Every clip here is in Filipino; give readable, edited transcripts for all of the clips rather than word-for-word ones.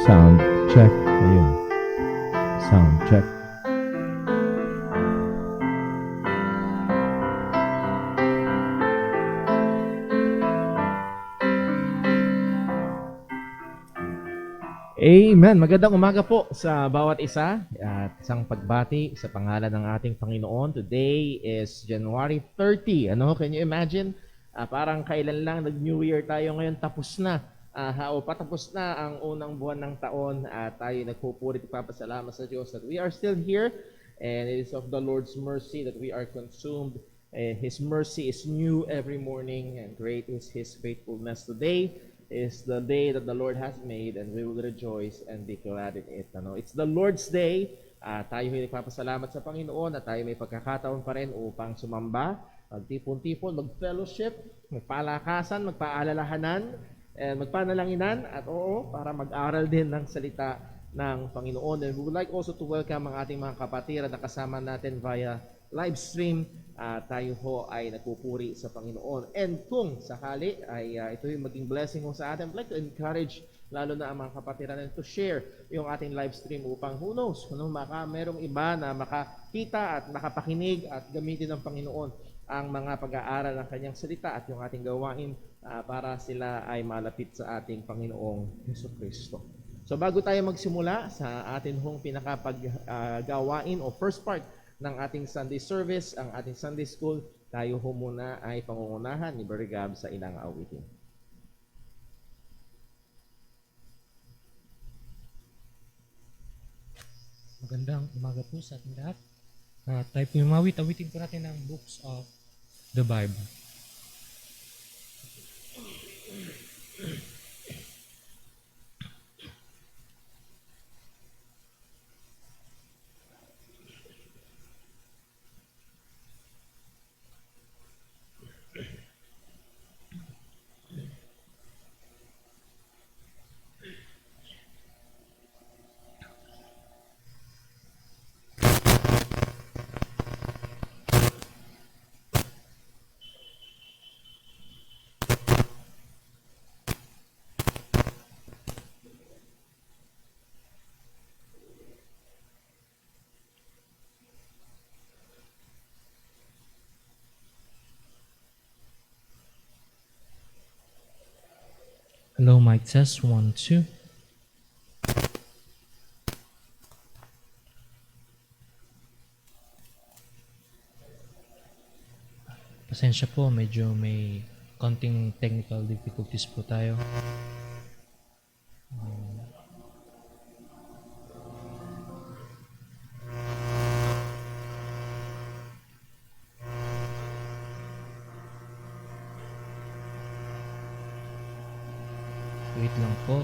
Sound check. Ayun. Sound check. Amen. Magandang umaga po sa bawat isa at isang pagbati sa pangalan ng ating Panginoon. Today is January 30. Ano, can you imagine? Parang kailan lang nag-New Year tayo ngayon, tapos na. Patapos na ang unang buwan ng taon at tayo nagpupuri at papasalamat sa Diyos that we are still here, and it is of the Lord's mercy that we are consumed. His mercy is new every morning, and great is His faithfulness. Today is the day that the Lord has made, and we will rejoice and be glad in it. It's the Lord's Day. Tayo ay nagpapasalamat sa Panginoon at tayo may pagkakataon pa rin upang sumamba, magtipon-tipon, mag-fellowship, magpalakasan, magpaalalahanan, and magpanalanginan, at para mag-aral din ng salita ng Panginoon. And we would like also to welcome ang ating mga kapatira na kasama natin via live stream. Tayo ho ay nagpupuri sa Panginoon. And kung sakali ay ito yung maging blessing mo sa atin, I'd like to encourage lalo na ang mga kapatira natin to share yung ating live stream upang who knows, merong iba na makakita at makapakinig at gamitin ng Panginoon ang mga pag-aaral ng kanyang salita at yung ating gawain para sila ay malapit sa ating Panginoong Jesucristo. So bago tayo magsimula sa atin hong pinakapaggawain o first part ng ating Sunday service, ang ating Sunday School, tayo ho muna ay pangungunahan ni Brother Gab sa ilang awitin. Magandang umaga po sa ating lahat. Tayo po yung awitin po natin ng books of the Bible. Hello, mic test 1, 2. Pasensya po, medyo may konting technical difficulties po tayo. Wait lang po.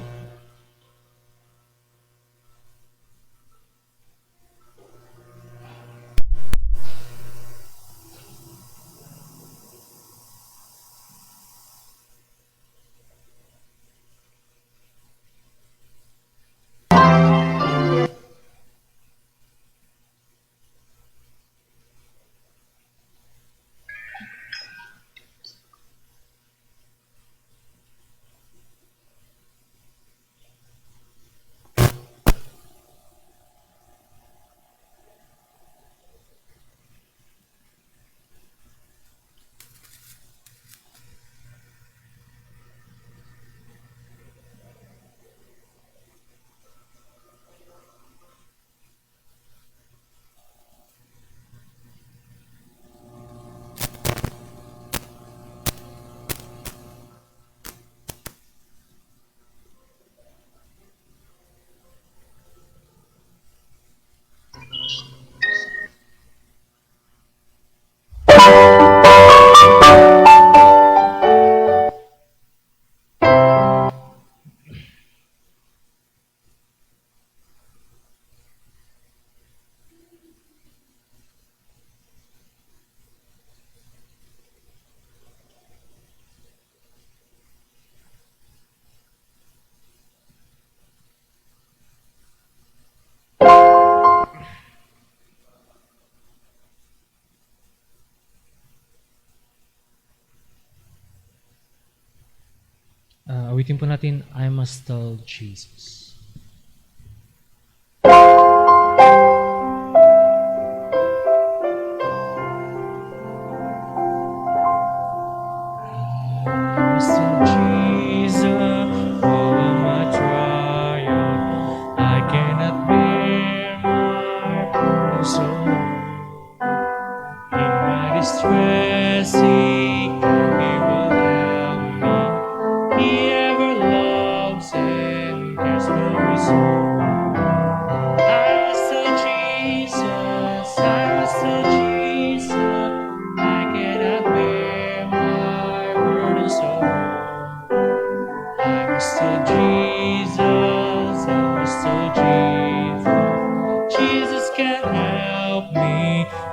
Awitin po natin, I Must Tell Jesus.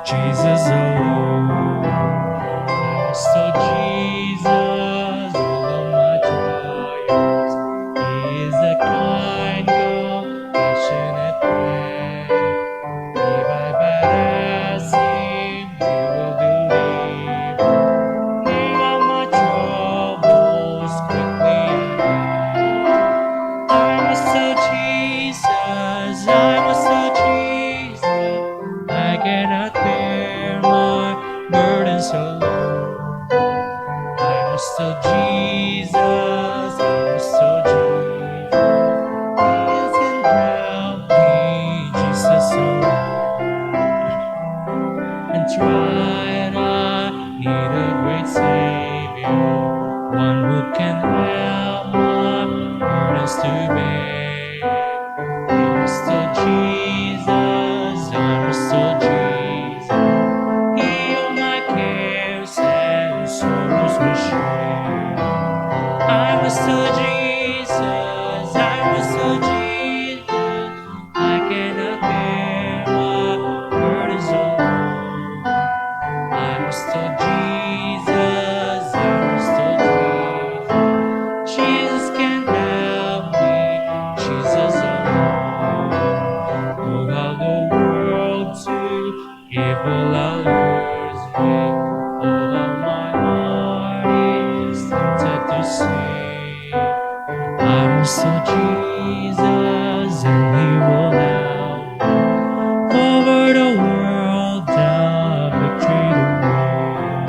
Jesus alone. I must tell Jesus all of my trials. He is a kind, compassionate friend. If I but ask Him, He will deliver me of my troubles quickly end. I must tell Jesus, I must tell Jesus, I cannot bear my burdens alone. I must tell Jesus, I must tell Jesus, He can help me, Jesus alone. And tried, I need a great Savior, one who can help my burdens to bear. I must tell Jesus, I must tell Jesus, He all my cares and sorrows will share. I must tell Jesus, I must tell Jesus, I cannot bear my burdens alone. I must tell Jesus, I must tell Jesus, Jesus can help me, Jesus alone. Oh, how the world to evil allures me. Oh, how my heart is tempted to say, I must tell Jesus, and He will help me. Over the world, the victory to win.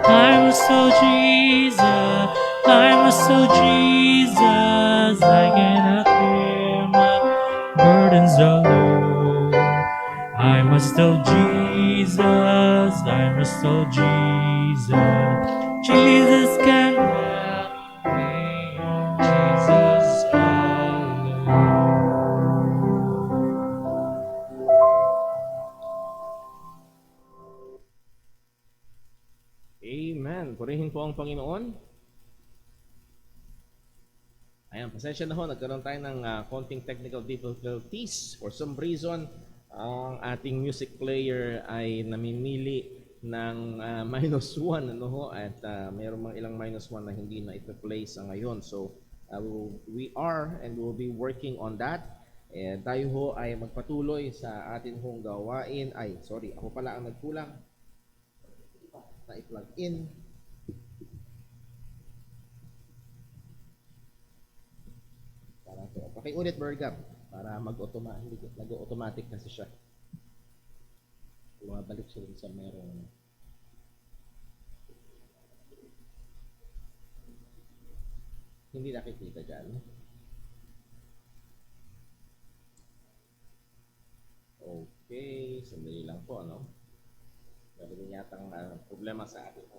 I must tell Jesus, I must tell Jesus, I cannot bear my burdens alone. I must tell Jesus, I must tell Jesus, Jesus can help me, Jesus alone. Amen. Purihin po ang Panginoon. Ayan, pasensya na ho. Nagkaroon tayo ng konting technical difficulties. For some reason, ang ating music player ay namimili ng -1. Ano ho? At mayroon mga ilang -1 na hindi na ito-play sa ngayon. So, we are and will be working on that. Tayo ho ay magpatuloy sa atin hong gawain. Ay, sorry. Ako pala ang nagkulang na i-plug in. Para to. Pakiulit, Bergap, para nag-automatic kasi siya. Bumabalik siya sa merong hindi nakikita dyan. Okay, sandali lang po, ano? Meron din yatang problema sa ating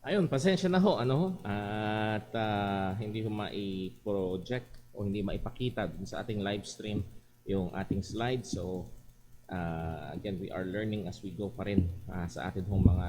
Ayun, pasensya na ho, at hindi ko mai-project o hindi maipakita dun sa ating live stream yung ating slides. So, again, we are learning as we go pa rin sa atin hong mga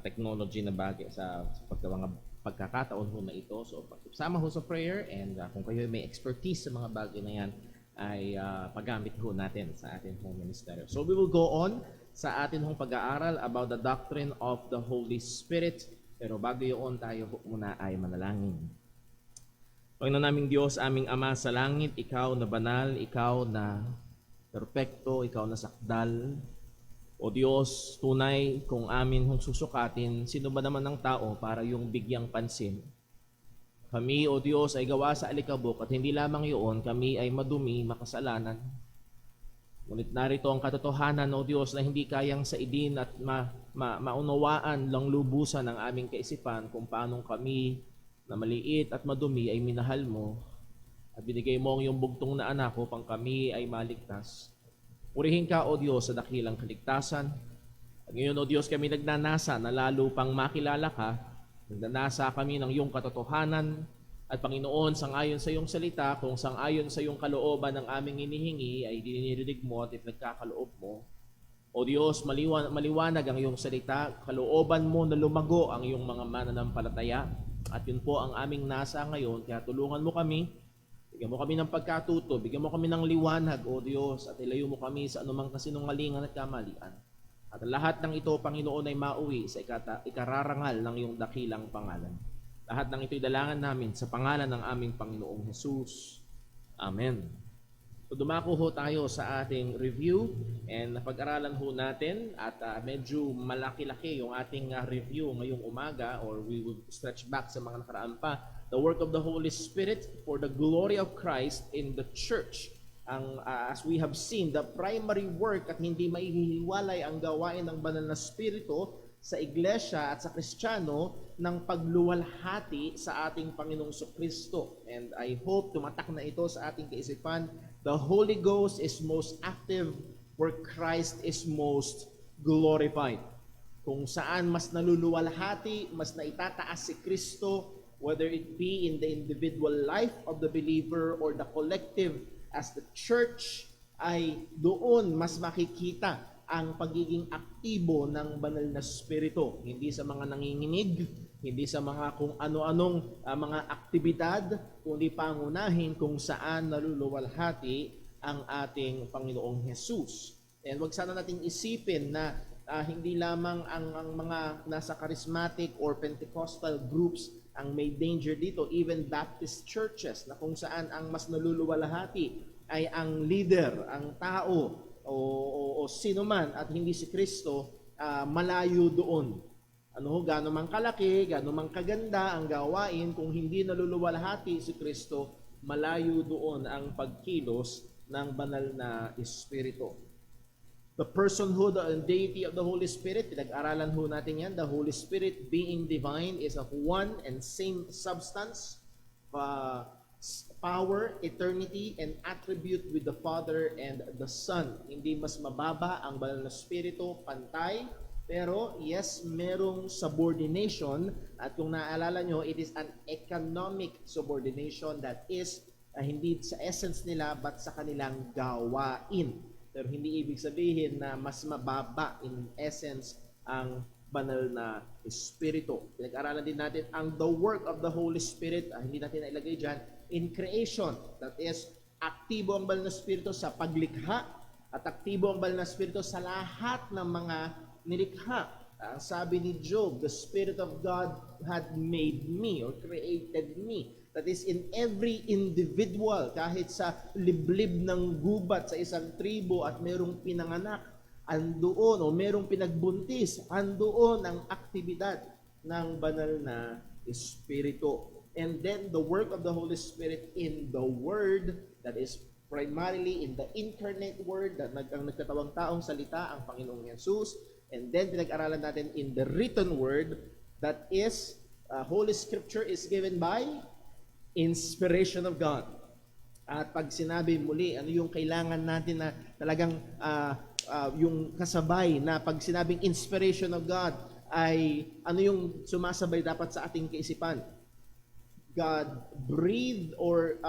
technology na bagay sa mga pagkakataon ho na ito. So, sama ho sa prayer and kung kayo may expertise sa mga bagay na yan, ay paggamit ho natin sa atin hong ministeryo. So, we will go on sa atin hong pag-aaral about the doctrine of the Holy Spirit. Pero bago yun, tayo muna ay manalangin. Panginoon naming Diyos, aming Ama sa langit, Ikaw na banal, Ikaw na perpekto, Ikaw na sakdal. O Diyos, tunay kung amin hong susukatin, sino ba naman ang tao para yung bigyang pansin? Kami, O Diyos, ay gawa sa alikabok at hindi lamang yun, kami ay madumi, makasalanan. Ngunit narito ang katotohanan, O Diyos, na hindi kayang saidin at maunawaan lang lubusan ng aming kaisipan kung paanong kami na maliit at madumi ay minahal mo at binigay mo ang iyong bugtong na anak upang kami ay maligtas. Purihin ka, O Diyos, sa dakilang kaligtasan. At ngayon, O Diyos, kami nagnanasa na lalo pang makilala ka. Nagnanasa kami ng iyong katotohanan. At Panginoon, sangayon sa iyong salita, kung sangayon sa iyong kalooban ng aming inihingi, ay dinirinig mo at nagkakaloob mo. O Diyos, maliwanag ang iyong salita, kalooban mo na lumago ang iyong mga mananampalataya. At yun po ang aming nasa ngayon, kaya tulungan mo kami, bigyan mo kami ng pagkatuto, bigyan mo kami ng liwanag, O Diyos, at ilayo mo kami sa anumang kasinungalingan at kamalian. At lahat ng ito, Panginoon, ay mauwi sa ikararangal ng iyong dakilang pangalan. Lahat ng ito'y dalangan namin sa pangalan ng aming Panginoong Jesus. Amen. So dumako ho tayo sa ating review and napag-aralan ho natin at medyo malaki-laki yung ating review ngayong umaga or we will stretch back sa mga nakaraan pa. The work of the Holy Spirit for the glory of Christ in the church. As we have seen, the primary work at hindi maihiwalay ang gawain ng banal na Espiritu sa iglesia at sa Kristiyano ng pagluwalhati sa ating Panginoong Kristo. And I hope tumatak na ito sa ating kaisipan. The Holy Ghost is most active where Christ is most glorified. Kung saan mas naluluwalhati, mas naitataas si Kristo, whether it be in the individual life of the believer or the collective as the church, ay doon mas makikita ang pagiging aktibo ng banal na Espiritu. Hindi sa mga nanginginig, hindi sa mga kung ano-anong mga aktibidad, kundi pangunahin kung saan naluluwalhati ang ating Panginoong Jesus. And wag sana nating isipin na hindi lamang ang mga nasa charismatic or Pentecostal groups ang may danger dito, even Baptist churches na kung saan ang mas naluluwalhati ay ang leader, ang tao, o sino man at hindi si Kristo, malayo doon. Gaano man kalaki, gaano man kaganda ang gawain, kung hindi naluluwalhati si Kristo, malayo doon ang pagkilos ng banal na Espiritu. The personhood and deity of the Holy Spirit, pinag-aralan ho natin yan. The Holy Spirit being divine is of one and same substance, power, eternity, and attribute with the Father and the Son. Hindi mas mababa ang banal na Espiritu, pantay, pero yes, merong subordination, at kung naaalala nyo, it is an economic subordination that is hindi sa essence nila but sa kanilang gawain. Pero hindi ibig sabihin na mas mababa in essence ang banal na Espiritu. Pinag-aralan din natin ang the work of the Holy Spirit, hindi natin nailagay dyan, in creation. That is, aktibo ang banal na Espiritu sa paglikha at aktibo ang banal na Espiritu sa lahat ng mga nilikha. Ang sabi ni Job, the Spirit of God had made me or created me. That is, in every individual, kahit sa liblib ng gubat sa isang tribo at merong pinanganak, andoon o merong pinagbuntis, andoon ang aktibidad ng banal na Espiritu. And then the work of the Holy Spirit in the Word, that is primarily in the incarnate Word, na nagkatawang taong salita, ang Panginoong Yesus. And then pinag-aralan natin in the written Word, that is, Holy Scripture is given by inspiration of God. At pag sinabi muli, ano yung kailangan natin na talagang yung kasabay na pag sinabing inspiration of God, ay ano yung sumasabay dapat sa ating kaisipan? God breathed or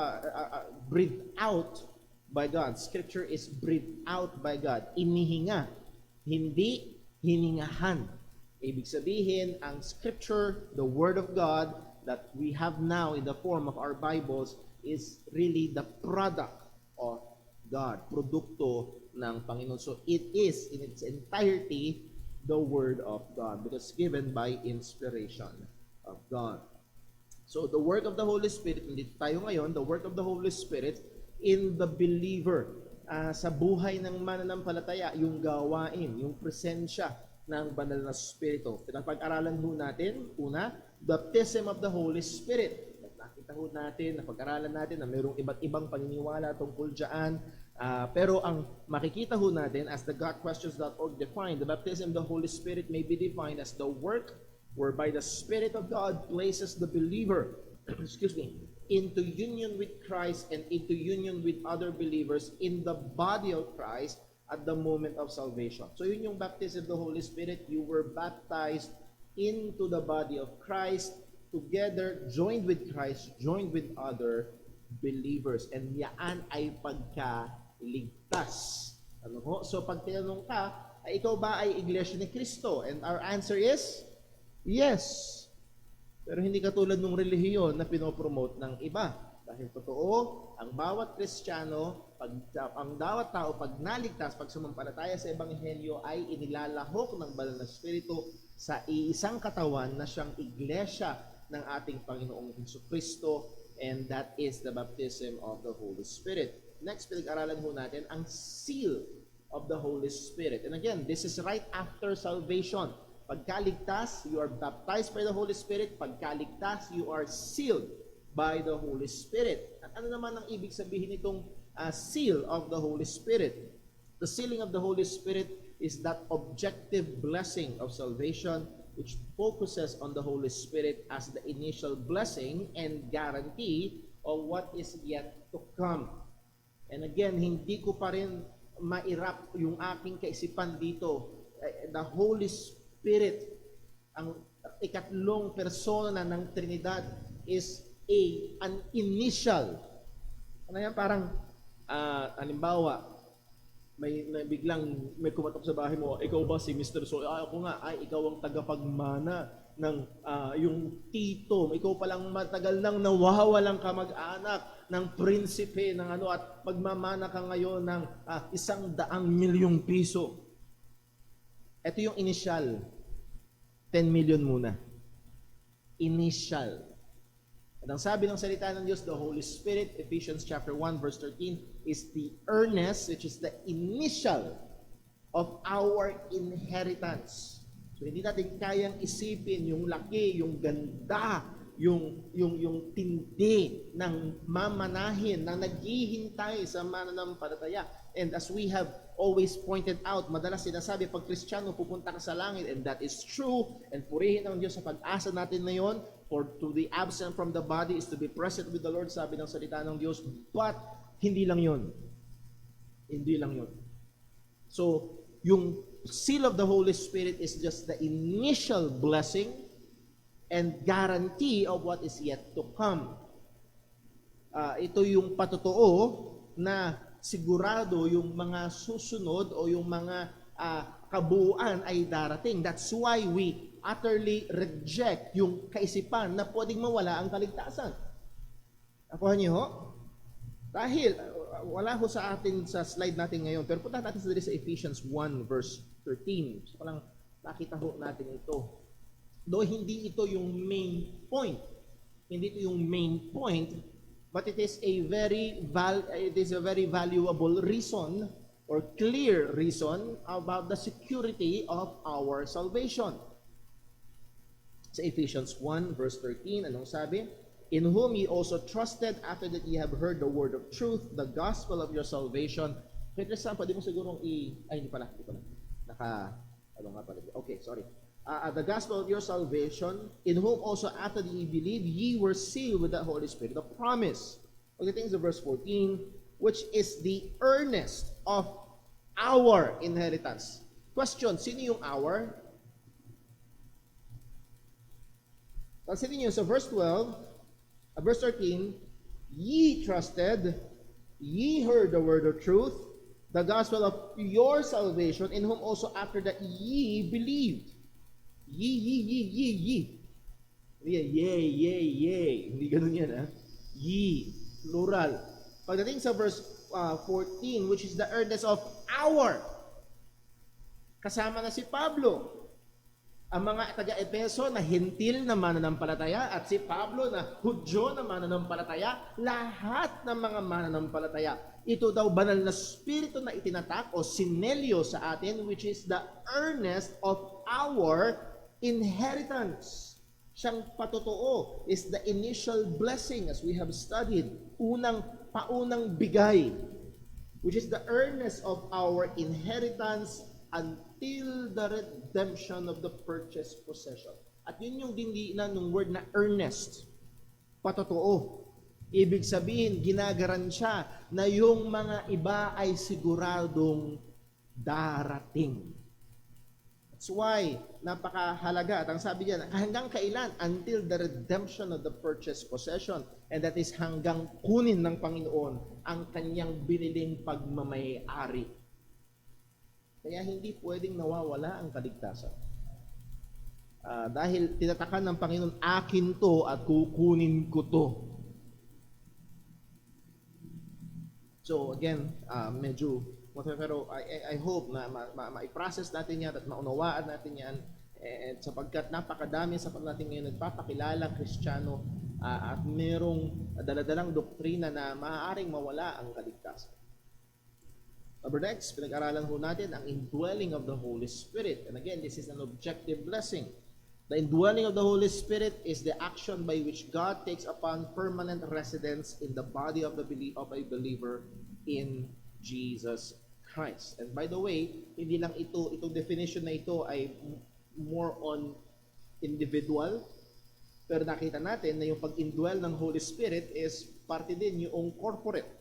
breathed out by God. Scripture is breathed out by God. Inihinga, hindi hiningahan. Ibig sabihin, ang Scripture, the Word of God that we have now in the form of our Bibles is really the product of God, produkto ng Panginoon. So it is in its entirety the Word of God because given by inspiration of God. So the work of the Holy Spirit, nandito tayo ngayon, the work of the Holy Spirit in the believer, sa buhay ng mananampalataya, yung gawain, yung presensya ng banal na Espiritu. Pinapag-aralan ho natin, una, baptism of the Holy Spirit. Nakita ho natin, napag-aralan natin na mayroong iba't ibang paniniwala tungkol dyan. Pero ang makikita ho natin, as the GotQuestions.org defined, the baptism of the Holy Spirit may be defined as the work whereby the Spirit of God places the believer into union with Christ and into union with other believers in the body of Christ at the moment of salvation. So yun yung baptism of the Holy Spirit. You were baptized into the body of Christ, together, joined with Christ, joined with other believers. And yaan ay pagkaligtas. Ano ho? So pag tinanong ka, ikaw ba ay iglesia ni Kristo? And our answer is, yes. Pero hindi katulad ng relihiyon na pinopromote ng iba. Dahil totoo, ang bawat Kristiyano, ang bawat tao pag naligtas, pag sumampalataya sa Ebanghelyo ay inilalahok ng banal na Espiritu sa iisang katawan na siyang iglesia ng ating Panginoong Jesucristo, and that is the baptism of the Holy Spirit. Next, pinag-aralan ho natin ang seal of the Holy Spirit. And again, this is right after salvation. Pagkaligtas, you are baptized by the Holy Spirit. Pagkaligtas, you are sealed by the Holy Spirit. At ano naman ang ibig sabihin nitong seal of the Holy Spirit? The sealing of the Holy Spirit is that objective blessing of salvation which focuses on the Holy Spirit as the initial blessing and guarantee of what is yet to come. And again, hindi ko pa rin mairap yung aking kaisipan dito. The Holy Spirit, ang ikatlong persona ng Trinidad, is an initial. Ano yan? Parang, halimbawa, may biglang may kumatok sa bahay mo, ikaw ba si Mr. So? Ako nga, ikaw ang tagapagmana ng yung tito. Ikaw palang matagal nang nawawalang kamag-anak ng prinsipe ng ano at magmamana ka ngayon ng 100 milyong piso. Ito yung initial. 10 million muna. Initial. At ang sabi ng salita ng Diyos, the Holy Spirit, Ephesians chapter 1 verse 13, is the earnest, which is the initial of our inheritance. So hindi natin kayang isipin yung laki, yung ganda, yung tindi ng mamanahin na naghihintay sa mananampalataya. And as we have always pointed out, madalas sinasabi, pag Kristiyano, pupunta ka sa langit, and that is true, and purihin ang Diyos sa pag-asa natin na yun, for to be absent from the body is to be present with the Lord, sabi ng salita ng Diyos, but hindi lang yun. Hindi lang yun. So, yung seal of the Holy Spirit is just the initial blessing and guarantee of what is yet to come. Ito yung patotoo na sigurado yung mga susunod o yung mga kabuuan ay darating. That's why we utterly reject yung kaisipan na pwedeng mawala ang kaligtasan. Nakuha niyo ho? Dahil, wala ho sa atin sa slide natin ngayon, pero punta natin sa Ephesians 1 verse 13. So, palang nakita ho natin ito. Though hindi ito yung main point. Hindi ito yung main point, but it is a very valuable reason or clear reason about the security of our salvation. Sa Ephesians 1 verse 13, anong sabi? In whom ye also trusted after that ye have heard the word of truth, the gospel of your salvation. Kaya Tristan, pwede mo sigurong hindi pala. Okay, sorry. The gospel of your salvation, in whom also after that ye believe, ye were sealed with the Holy Spirit of promise. Pagdating sa verse 14, which is the earnest of our inheritance. Question, sino yung our? Pansinin niyo sa verse 12, verse 13, ye trusted, ye heard the word of truth, the gospel of your salvation, in whom also after that ye believed. Ye. Yay. Hindi ganun yan, ha? Ye, plural. Pagdating sa verse 14, which is the earnest of our, kasama na si Pablo. Ang mga taga-Epeso na hintil na mananampalataya at si Pablo na Hudyo na mananampalataya, lahat ng mga mananampalataya. Ito daw banal na spirito na itinatak o sinelyo sa atin, which is the earnest of our inheritance. Siyang patotoo is the initial blessing as we have studied. Paunang bigay, which is the earnest of our inheritance until the redemption of the purchased possession. At yun yung dindiinan ng word na earnest. Patotoo. Ibig sabihin, ginagaransya na yung mga iba ay siguradong darating. That's why, napakahalaga. At ang sabi diyan, hanggang kailan? Until the redemption of the purchased possession. And that is hanggang kunin ng Panginoon ang kanyang biniling pagmamayari. Kaya hindi pwedeng nawawala ang kaligtasan. Dahil tinatakan ng Panginoon, akin to at kukunin ko to. So again, medyo, pero I hope na ma-process natin yan at maunawaan natin yan. And sapagkat napakadami sa natin ngayon nagpapakilalang Kristiyano at merong daladalang doktrina na maaaring mawala ang kaligtasan. Number next, pinag-aralan ho natin ang indwelling of the Holy Spirit. And again, this is an objective blessing. The indwelling of the Holy Spirit is the action by which God takes upon permanent residence in the body of a believer in Jesus Christ. And by the way, hindi lang itong definition na ito ay more on individual, pero nakita natin na yung pag-indwell ng Holy Spirit is parte din yung corporate.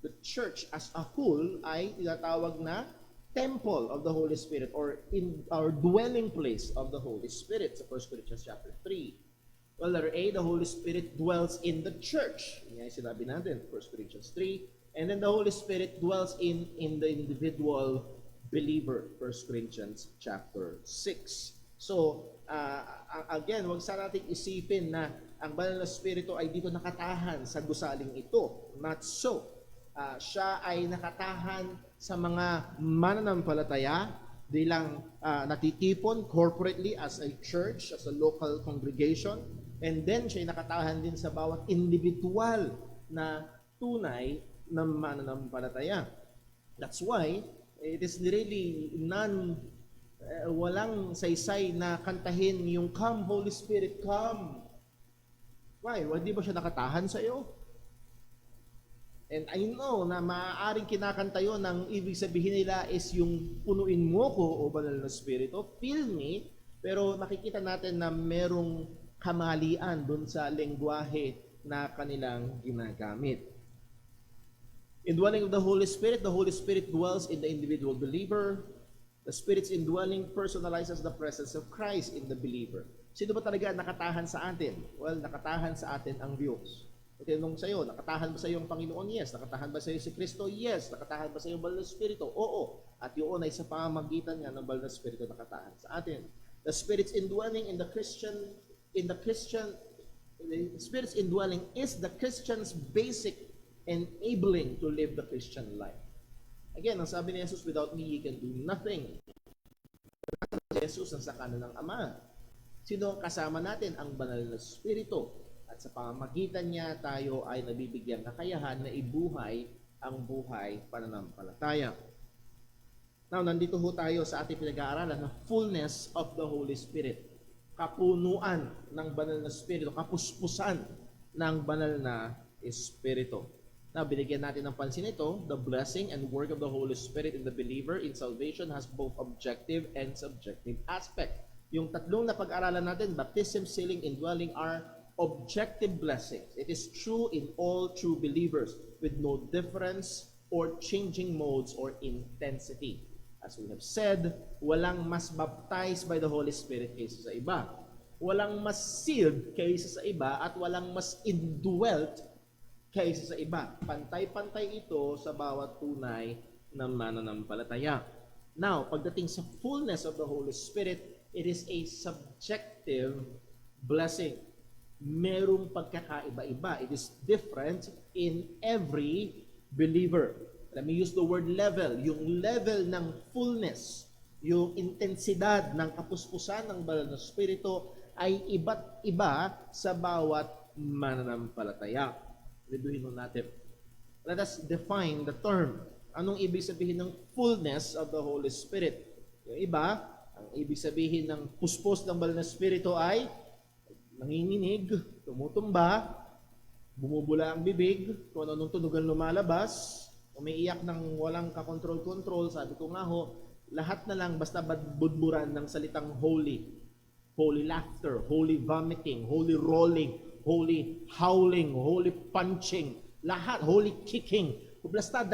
The church as a whole ay tinatawag na temple of the Holy Spirit or in our dwelling place of the Holy Spirit sa 1 Corinthians chapter 3. Well, letter A, the Holy Spirit dwells in the church. Yan yung sinabi natin, 1 Corinthians 3. And then the Holy Spirit dwells in the individual believer, 1 Corinthians chapter 6. So, again, huwag sana natin isipin na ang banal na spirito ay dito nakatahan sa gusaling ito. Not so. Siya ay nakatahan sa mga mananampalataya bilang natitipon corporately as a church, as a local congregation, and then siya ay nakatahan din sa bawat individual na tunay na mananampalataya. That's why it is really walang saysay na kantahin yung "Come, Holy Spirit, come." Why? Hindi ba siya nakatahan sa iyo? And I know na maaaring kinakanta yun, ang ibig sabihin nila is yung punuin mo ko o banal na spirito, fill me, pero nakikita natin na merong kamalian dun sa lengguwahe na kanilang ginagamit. Indwelling of the Holy Spirit dwells in the individual believer. The Spirit's indwelling personalizes the presence of Christ in the believer. Sino ba talaga nakatahan sa atin? Well, nakatahan sa atin ang Diyos. Tinanong sa'yo, nakatahan ba sa'yo ang Panginoon? Yes. Nakatahan ba sa'yo si Kristo? Yes. Nakatahan ba sa'yo ang Banal na Espiritu? Oo. At yun ay sa pamamagitan niya ng Banal na Espiritu nakatahan sa atin. The Spirit's indwelling the Spirit's indwelling is the Christian's basic enabling to live the Christian life. Again, ang sabi ni Jesus, without me, you can do nothing. Jesus ang sa kanan ng Ama. Sino ang kasama natin? Ang Banal na Espiritu. At sa pamamagitan niya, tayo ay nabibigyan kakayahan na ibuhay ang buhay pananampalataya. Now, nandito ho tayo sa ating pinag-aaralan na fullness of the Holy Spirit. Kapunuan ng Banal na Espiritu, kapuspusan ng Banal na Espiritu. Now, binigyan natin ng pansin ito, the blessing and work of the Holy Spirit in the believer in salvation has both objective and subjective aspect. Yung tatlong na pag-aralan natin, baptism, sealing, indwelling are objective blessings. It is true in all true believers with no difference or changing modes or intensity. As we have said, walang mas baptized by the Holy Spirit kaysa sa iba. Walang mas sealed kaysa sa iba at walang mas indwelt kaysa sa iba. Pantay-pantay ito sa bawat tunay na mananampalataya. Now, pagdating sa fullness of the Holy Spirit, it is a subjective blessing. Merong pagkakaiba-iba. It is different in every believer. Let me use the word level. Yung level ng fullness, yung intensidad ng kapuspusan ng banal na Espiritu ay iba't iba sa bawat mananampalataya. Liduhin mo natin. Let us define the term. Anong ibig sabihin ng fullness of the Holy Spirit? Yung iba, ang ibig sabihin ng puspos ng banal na Espiritu ay nanginginig, tumutumba, bumubula ang bibig, kung anong tunugan lumalabas, umiiyak ng walang kakontrol-kontrol, sabi ko nga ho, lahat na lang basta budburan ng salitang holy. Holy laughter, holy vomiting, holy rolling, holy howling, holy punching, lahat, holy kicking. Kung basta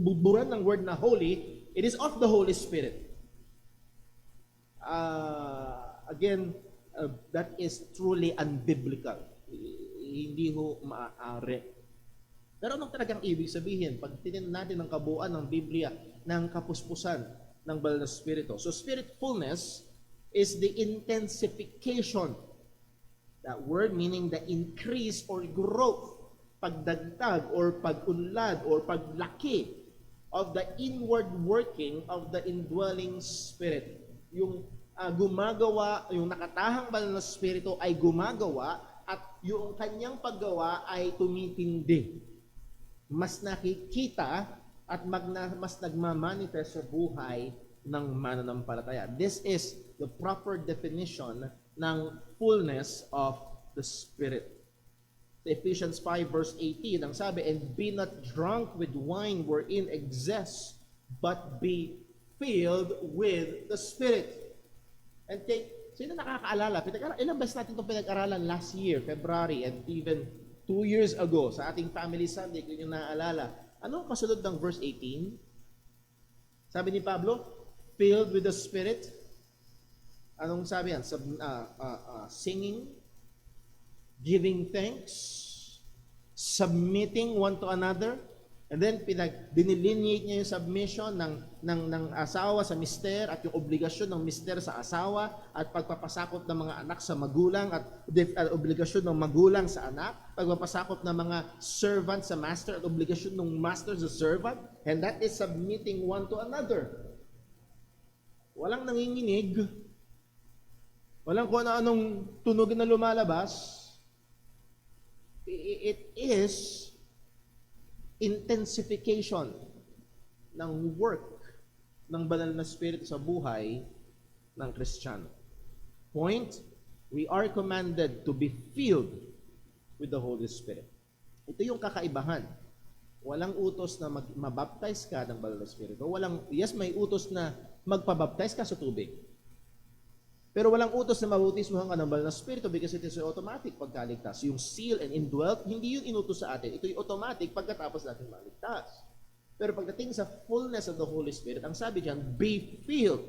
budburan ng word na holy, it is of the Holy Spirit. Again, that is truly unbiblical. Hindi ho maaari. Pero anong talagang ibig sabihin? Pag tinin natin ang kabuuan ng Biblia ng kapuspusan ng banal na Espiritu. So spiritfulness is the intensification. That word meaning the increase or growth, pagdagdag or pagunlad or paglaki of the inward working of the indwelling Spirit. Yung gumagawa, yung nakatahang banal na Espiritu ay gumagawa at yung kanyang paggawa ay tumitindi. Mas nakikita at mas nagmamanifest sa buhay ng mananampalataya. This is the proper definition ng fullness of the Spirit. Ephesians 5 verse 18, ang sabi, and be not drunk with wine wherein excess, but be filled with the Spirit. And sino nakakaalala? Ilang beses natin itong pinag-aralan last year, February, and even 2 years ago sa ating Family Sunday, kung yung naaalala. Ano ang kasunod ng verse 18? Sabi ni Pablo, filled with the Spirit. Anong sabi yan? Singing, giving thanks, submitting one to another, and then dinelineate niya yung submission ng asawa sa mister at yung obligasyon ng mister sa asawa at pagpapasakop ng mga anak sa magulang at obligasyon ng magulang sa anak, pagpapasakop ng mga servant sa master at obligasyon ng master sa servant, and that is submitting one to another. Walang nanginginig, walang kung ano-anong tunog na lumalabas. It is intensification ng work ng banal na Espiritu sa buhay ng Kristiyano. Point, we are commanded to be filled with the Holy Spirit. Ito yung kakaibahan. Walang utos na mabaptize ka ng banal na Espiritu. Yes, may utos na magpabaptize ka sa tubig. Pero walang utos na mabautismuhan ka ng banal na Espiritu because it is automatic pagkaligtas. Yung seal and indwelt, hindi yun inutos sa atin. Ito yung automatic pagkatapos natin maligtas. Pero pagdating sa fullness of the Holy Spirit, ang sabi diyan, be filled.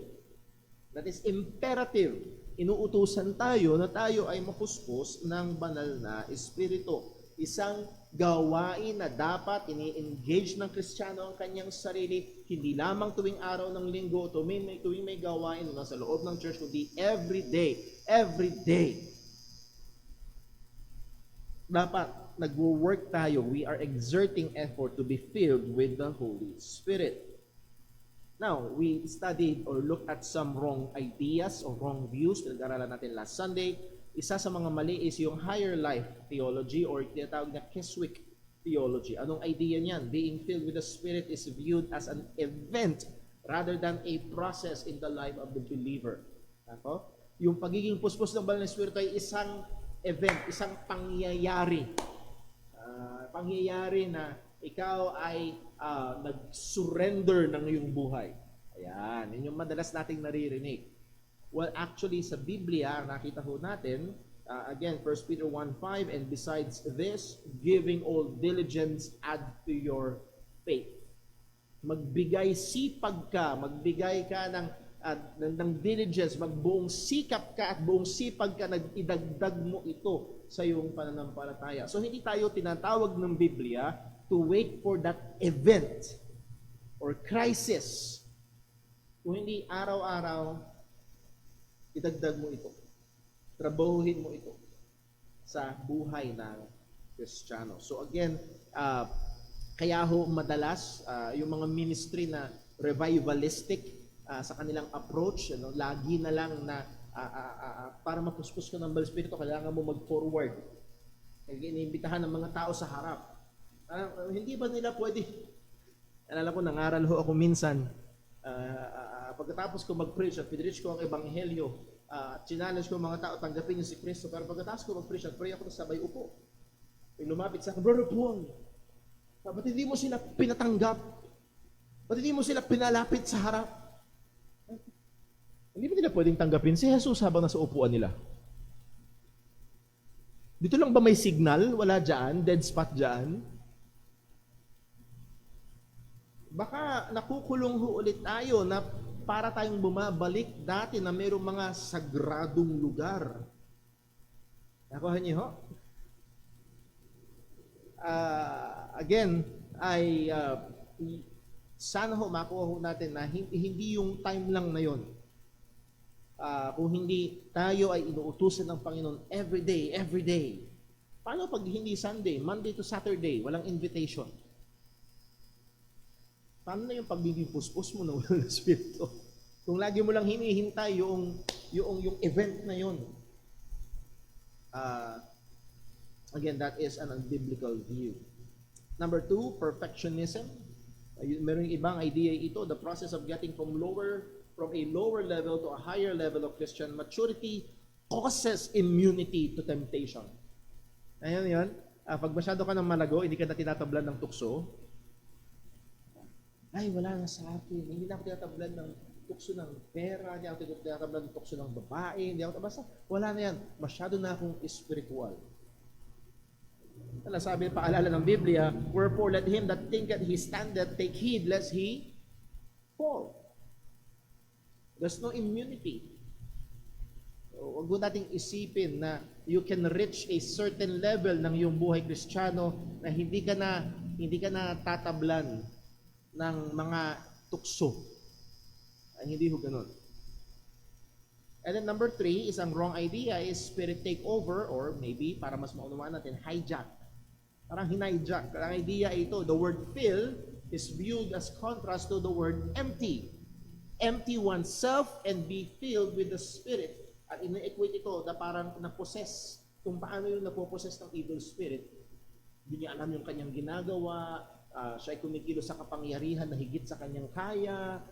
That is imperative. Inuutusan tayo na tayo ay mapuspos ng banal na Espiritu. Isang gawain na dapat ini-engage ng Kristiyano ang kanyang sarili, hindi lamang tuwing araw ng linggo, tuwing may gawain na sa loob ng church, kundi every day. Dapat nagwo-work tayo, we are exerting effort to be filled with the Holy Spirit. Now, we studied or looked at some wrong ideas or wrong views, pinag-aralan natin last Sunday. Isa sa mga mali is yung higher life theology or tinatawag na Keswick theology. Anong idea niyan? Being filled with the Spirit is viewed as an event rather than a process in the life of the believer. Ako? Yung pagiging puspos ng banal na Espiritu ay isang event, isang pangyayari. Pangyayari na ikaw ay nag-surrender ng iyong buhay. Ayan, yun yung madalas nating naririnig. Well, actually, sa Biblia, nakita ho natin, again, 1 Peter 1:5, and besides this, giving all diligence, add to your faith. Magbigay sipag ka, magbigay ka ng at ng diligence, magbuong sikap ka at buong sipag ka, idagdag mo ito sa iyong pananampalataya. So hindi tayo tinatawag ng Biblia to wait for that event or crisis. Kung hindi araw-araw, idagdag mo ito. Trabahuhin mo ito sa buhay ng Kristiyano. So again, kaya ho madalas yung mga ministry na revivalistic sa kanilang approach, lagi na lang na para mapuspos ka ng Banal Espiritu, kailangan mo mag-forward. Iniimbitahan ng mga tao sa harap. Hindi ba nila pwede? Alala ko, nangaral ho ako minsan, pagkatapos ko mag-preach at pinreach ko ang Ebanghelyo, challenge ko mga tao, tanggapin niyo si Kristo. Pero pagkatapos ko mag-preach at pray ako, sabay upo. May lumapit sa akin, Brother Paul, ba't hindi mo sila pinatanggap? Ba't hindi mo sila pinalapit sa harap? Hindi ba nila pwedeng tanggapin si Jesus habang nasa upuan nila? Dito lang ba may signal? Wala dyan? Dead spot dyan? Baka nakukulong ho ulit tayo na para tayong bumabalik dati na mayroong mga sagradong lugar. Nakuha niyo ho? Again, sana ho makuha ho natin na hindi yung time lang na yon. Kung hindi tayo ay inuutusan ng Panginoon every day. Paano pag hindi Sunday, Monday to Saturday, walang invitation? Paano na yung pagbibig puspos mo ng walang Espiritu? Kung lagi mo lang hinihintay yung event na yun. Again, that is an unbiblical view. Number 2, perfectionism. Meron ibang idea ito, the process of getting from a lower level to a higher level of Christian maturity causes immunity to temptation. Ayun yun. Pag masyado ka ng malago, hindi ka na tinatablan ng tukso, ay, wala na sa akin. Hindi na ako tinatablan ng tukso ng pera, hindi ako tinatablan ng tukso ng babae, basta wala na yan. Masyado na akong spiritual. Sabi, paalala ng Biblia, wherefore let him that thinketh he standeth take heed lest he fall. There's no immunity. Huwag mo nating isipin na you can reach a certain level ng iyong buhay Kristiyano na hindi ka na tatablan ng mga tukso. Ay, hindi ho ganun. And then number 3 is ang wrong idea is spirit takeover, or maybe, para mas maunawaan natin, hijack. Parang hinijack. Ang idea ito, the word fill is viewed as contrast to the word empty. Empty oneself and be filled with the Spirit. At ina-equate ito na parang na-possess. Kung paano yung napoposes ng evil spirit, hindi niya alam yung kanyang ginagawa, siya ay kumikilos sa kapangyarihan na higit sa kanyang kaya.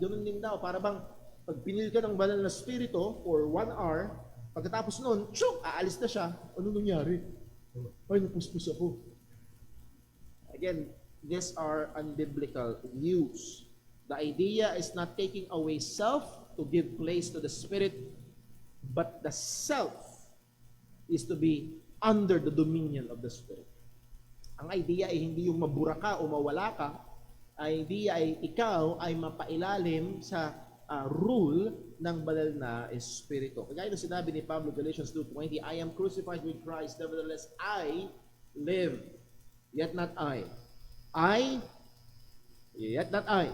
Ganoon din daw, para bang pag pinili ka ng banal na spirito for 1 hour, pagkatapos noon, aalis na siya. Ano nangyari? Ay, napuspos ako. Again, these are unbiblical views. The idea is not taking away self to give place to the Spirit, but the self is to be under the dominion of the Spirit. Ang idea ay hindi yung mabura ka o mawala ka. Ang idea ay ikaw ay mapailalim sa rule ng banal na Espiritu. Kagaya ng sinabi ni Pablo, Galatians 2:20, I am crucified with Christ, nevertheless I live, yet not I. Yet not I.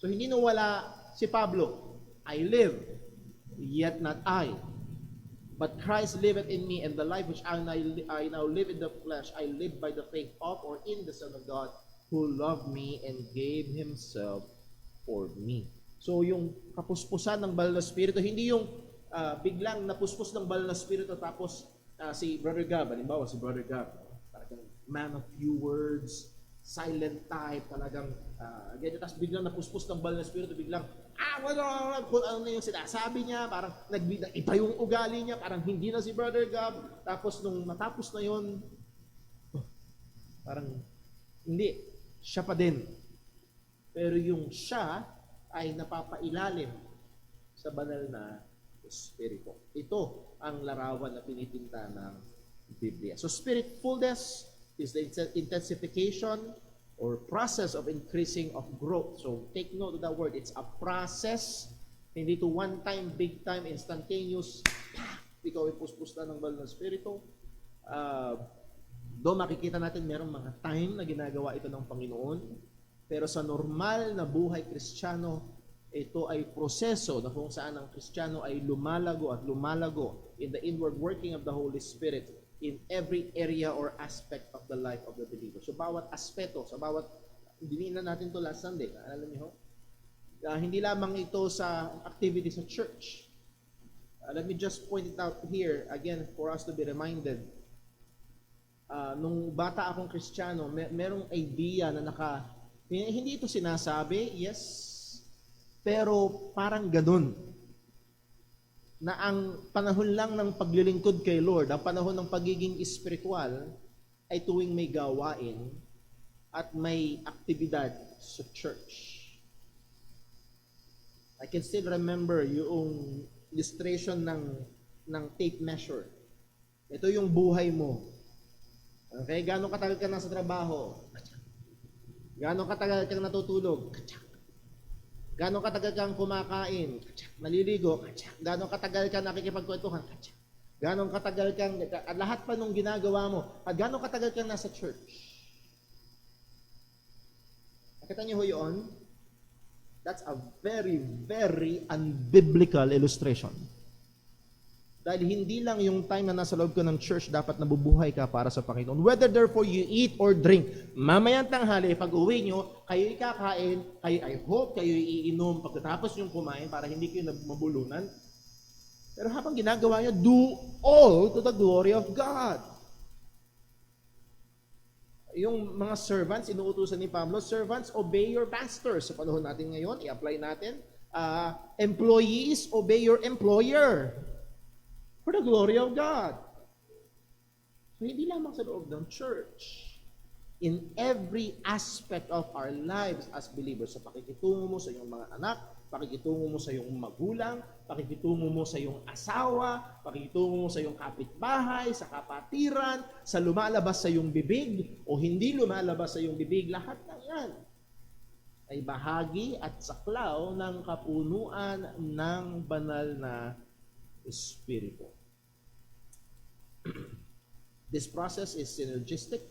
So hindi nawala si Pablo. I live, yet not I. But Christ liveth in me, and the life which I now live in the flesh, I live by the faith of or in the Son of God, who loved me and gave Himself for me. So yung kapuspusan ng banal na Espiritu, hindi yung biglang napuspos ng banal na Espiritu tapos si Brother Gab, halimbawa si Brother Gab, talagang man of few words, silent type, talagang ganyan, tapos biglang napuspos ng banal na Espiritu, biglang kung ano na yung sinasabi niya, parang iba yung ugali niya, parang hindi na si Brother Gab, tapos nung matapos na yun, parang hindi, siya pa din. Pero yung siya ay napapailalim sa banal na Espiritu. Ito ang larawan na pinitinta ng Biblia. So spirit fullness is the intensification or process of increasing of growth. So take note of that word. It's a process, hindi to one time, big time, instantaneous, ikaw ay puspos na ng banal na Espiritu. Doon makikita natin merong mga time na ginagawa ito ng Panginoon. Pero sa normal na buhay Kristiyano, ito ay proseso na kung saan ang Kristiyano ay lumalago at lumalago in the inward working of the Holy Spirit in every area or aspect of the life of the believer. So bawat aspeto, sa bawat, dininan natin to last Sunday, alam niyo, hindi lamang ito sa activity sa church. Let me just point it out here again for us to be reminded. Nung bata akong Kristiyano, merong idea na hindi ito sinasabi, yes, pero parang ganun. Na ang panahon lang ng paglilingkod kay Lord, ang panahon ng pagiging espiritual, ay tuwing may gawain at may aktibidad sa church. I can still remember yung illustration ng tape measure. Ito yung buhay mo. Okay? Gano'ng katagal ka na sa trabaho? Gano'ng katagal kang natutulog? Gano'ng katagal kang kumakain? Naliligo? Gano'ng katagal kang nakikipagkwentuhan? Gano'ng katagal kang, lahat pa nung ginagawa mo, at gano'ng katagal kang nasa church? Nakita niyo ho yun? That's a very, very unbiblical illustration. Dahil hindi lang yung time na nasa loob ko ng church dapat nabubuhay ka para sa Panginoon. Whether therefore you eat or drink, mamayang tanghali, pag uwi nyo, kayo kakain, kayo I hope kayo iinom pagkatapos yung kumain para hindi kayo mabulunan. Pero habang ginagawa nyo, do all to the glory of God. Yung mga servants, inuutusan ni Pablo, servants, obey your masters. Sa panahon natin ngayon, i-apply natin. Employees, obey your employer. For the glory of God. So, hindi lamang sa loob ng church. In every aspect of our lives as believers, sa pakikitungo mo sa iyong mga anak, pakikitungo mo sa iyong magulang, pakikitungo mo sa iyong asawa, pakikitungo mo sa iyong kapitbahay, sa kapatiran, sa lumalabas sa iyong bibig, o hindi lumalabas sa iyong bibig, lahat ng yan ay bahagi at saklaw ng kapunuan ng banal na Espiritu. This process is synergistic.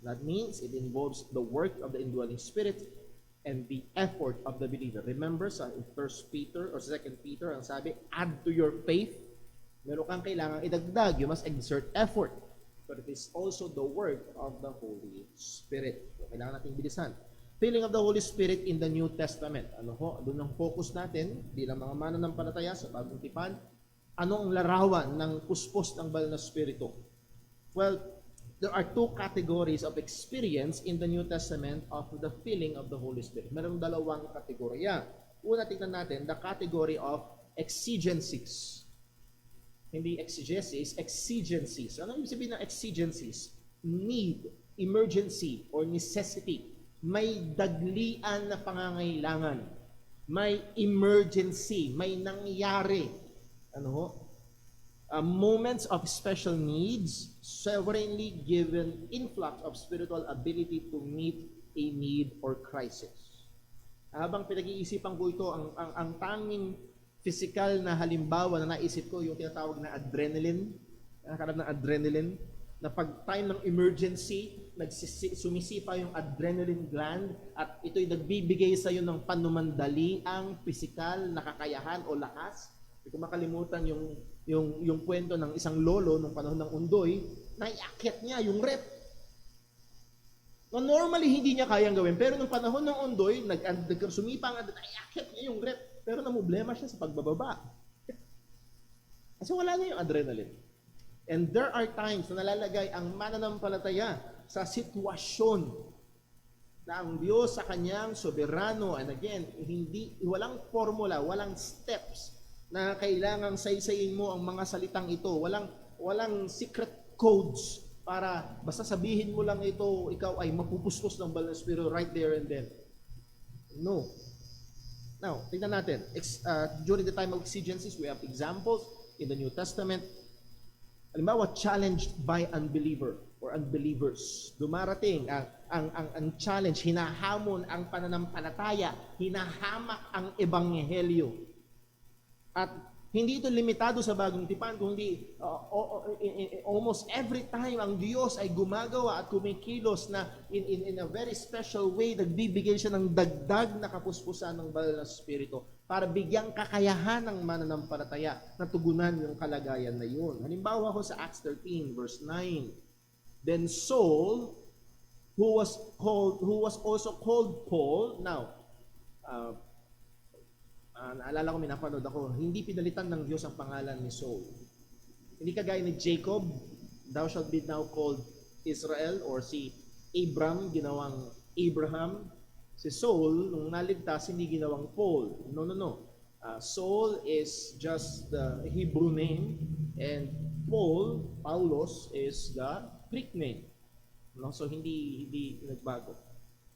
That means it involves the work of the indwelling Spirit and the effort of the believer. Remember sa 1 Peter or 2 Peter, ang sabi, add to your faith. Meron kang kailangang idagdag. You must exert effort. But it is also the work of the Holy Spirit. So, kailangan natin bilisan. Filling of the Holy Spirit in the New Testament. Doon ang focus natin bilang mga mananampalataya sa Bagong Tipan. Ano ang larawan ng puspos ng banal na Espiritu? Well, there are two categories of experience in the New Testament of the filling of the Holy Spirit. Merong dalawang kategorya. Una, tingnan natin, the category of exigencies. Hindi exegesis, exigencies. Ano ibig sabihin ng exigencies? Need, emergency, or necessity. May daglian na pangangailangan. May emergency, may nangyari. Moments of special needs, sovereignly given influx of spiritual ability to meet a need or crisis. Habang pinag-iisipan ko ito, ang tanging physical na halimbawa na naisip ko, yung tinatawag na adrenaline, nakakalap ng adrenaline, na pag time ng emergency, sumisipa yung adrenaline gland at ito'y nagbibigay sa iyo ng panumandali ang physical na kakayahan o lakas. Hindi ko makalimutan yung kwento ng isang lolo nung panahon ng Undoy, naiakit niya yung rep. No, normally hindi niya kayang gawin, pero nung panahon ng Undoy, sumipa nga, naiakit niya yung rep, pero namumblema siya sa pagbababa. Kasi wala na yung adrenaline. And there are times na nalalagay ang mananampalataya sa sitwasyon na ang Diyos sa kanyang soberano, and again, walang formula, walang steps na kailangang saysayin mo ang mga salitang ito. Walang secret codes para basta sabihin mo lang ito, ikaw ay mapupustos ng banal na Espiritu right there and then. No. Now, tingnan natin. During the time of exigencies, we have examples in the New Testament. halimbawa, challenged by unbeliever or unbelievers. Dumarating ang challenge, hinahamon ang pananampalataya, hinahamak ang ebanghelyo. At hindi ito limitado sa bagong tipan, kundi almost every time ang Diyos ay gumagawa at kumikilos na in a very special way, nagbibigay siya ng dagdag na kapuspusan ng banal na Espiritu para bigyang kakayahan ng mananampalataya na tugunan yung kalagayan na yun. Halimbawa ko sa Acts 13 verse 9. Then Saul, who was also called Paul. Now, naalala ko, minapanood ako, hindi pinalitan ng Diyos ang pangalan ni Saul. Hindi kagaya ni Jacob, thou shalt be now called Israel, or si Abram, ginawang Abraham. Si Saul, nung naligtas, hindi ginawang Paul. No. Saul is just the Hebrew name, and Paulos, is the Greek name. No? So, hindi nagbago.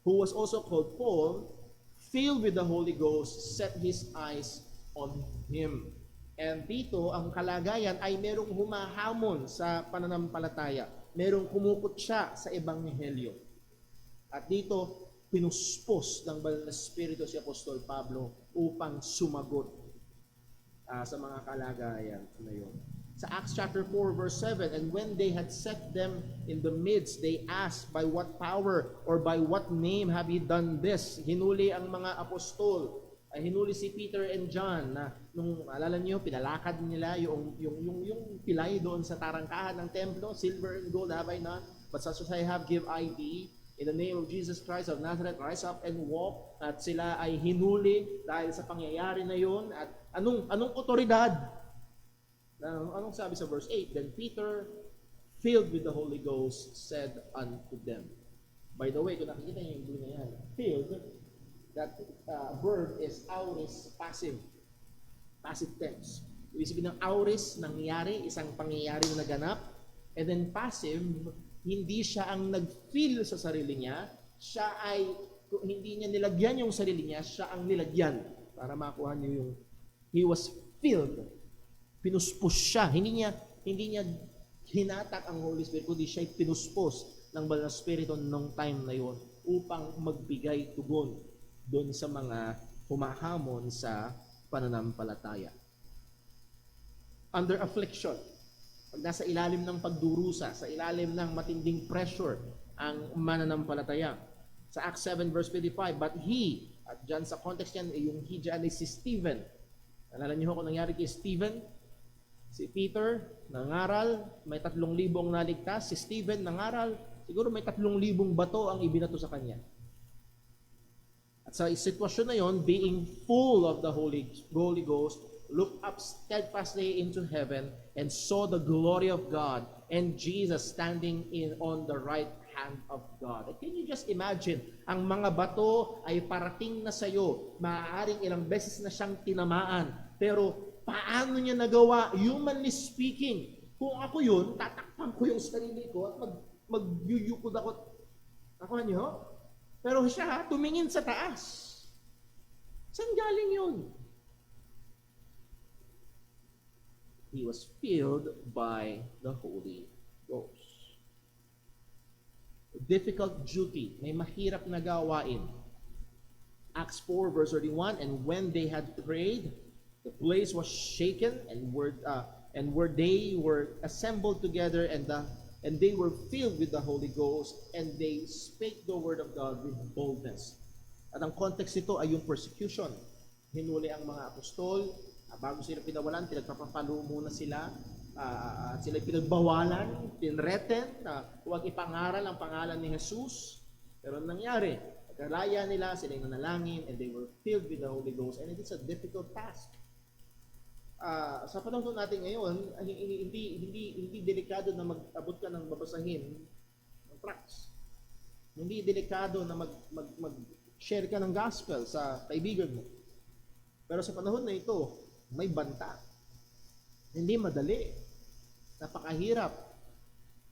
Who was also called Paul, filled with the Holy Ghost, set his eyes on Him. And dito, ang kalagayan ay merong humahamon sa pananampalataya. Merong kumukutya sa ebanghelyo. At dito, pinuspos ng banal na Espiritu si Apostol Pablo upang sumagot sa mga kalagayan na yun. Sa Acts chapter 4 verse 7, and when they had set them in the midst, they asked, by what power or by what name have you done this? Hinuli ang mga apostol, hinuli si Peter and John na nung alala niyo, pinalakad nila yung pilay doon sa tarangkahan ng templo. Silver and gold have I none, but such as I have give I thee. In the name of Jesus Christ of Nazareth, rise up and walk. At sila ay hinuli dahil sa pangyayari na yun. At anong otoridad? Anong sabi sa verse 8? Then Peter, filled with the Holy Ghost, said unto them. By the way, kung nakikita niyo yung blue na yan, filled, that verb is auris passive. Passive tense. Ibig sabihin ng auris, nangyari, isang pangyayari na naganap. And then passive, hindi siya ang nag-feel sa sarili niya. Siya ay, hindi niya nilagyan yung sarili niya, siya ang nilagyan. Para makuha niyo yung, he was filled. Pinuspos siya. Hindi niya hinatak ang Holy Spirit, kundi siya'y pinuspos ng banal na Espiritu nung time na yon upang magbigay tugon doon sa mga humahamon sa pananampalataya. Under affliction, pag nasa ilalim ng pagdurusa, sa ilalim ng matinding pressure ang mananampalataya. Sa Acts 7 verse 25, but he, at dyan sa context yan, yung he dyan ay si Stephen. Alala niyo kung nangyari kay Stephen? Si Peter, nangaral, may 3,000 ang naligtas. Si Stephen, nangaral, siguro may 3,000 bato ang ibinato sa kanya. At sa sitwasyon na yon, being full of the Holy Ghost, looked up steadfastly into heaven and saw the glory of God and Jesus standing on the right hand of God. And can you just imagine, ang mga bato ay parating na sa'yo, maaaring ilang beses na siyang tinamaan, pero paano niya nagawa, humanly speaking? Kung ako yun, tatakpan ko yung sarili ko at magyuyukod ako. Nakuha niyo? Pero siya, tumingin sa taas. Saan galing yun? He was filled by the Holy Ghost. Difficult duty, may mahirap na gawain. Acts 4 verse 31, and when they had prayed, the place was shaken, and where they were assembled together, and they were filled with the Holy Ghost, and they spake the word of God with boldness. At ang context nito ay yung persecution. Hinuli ang mga apostol, bago sila pinawalan, pinagpapapalo muna sila, at sila pinagbawalan, pinreten, huwag ipangaral ang pangalan ni Jesus. Pero nangyari, pagkalaya nila, sila yung nanalangin, and they were filled with the Holy Ghost, and it is a difficult task. Sa panahon natin ngayon, hindi delikado na mag-abot ka ng babasahin ng tracts. Hindi delikado na mag-share ka ng gospel sa kaibigan mo. Pero sa panahon na ito, may banta. Hindi madali. Napakahirap.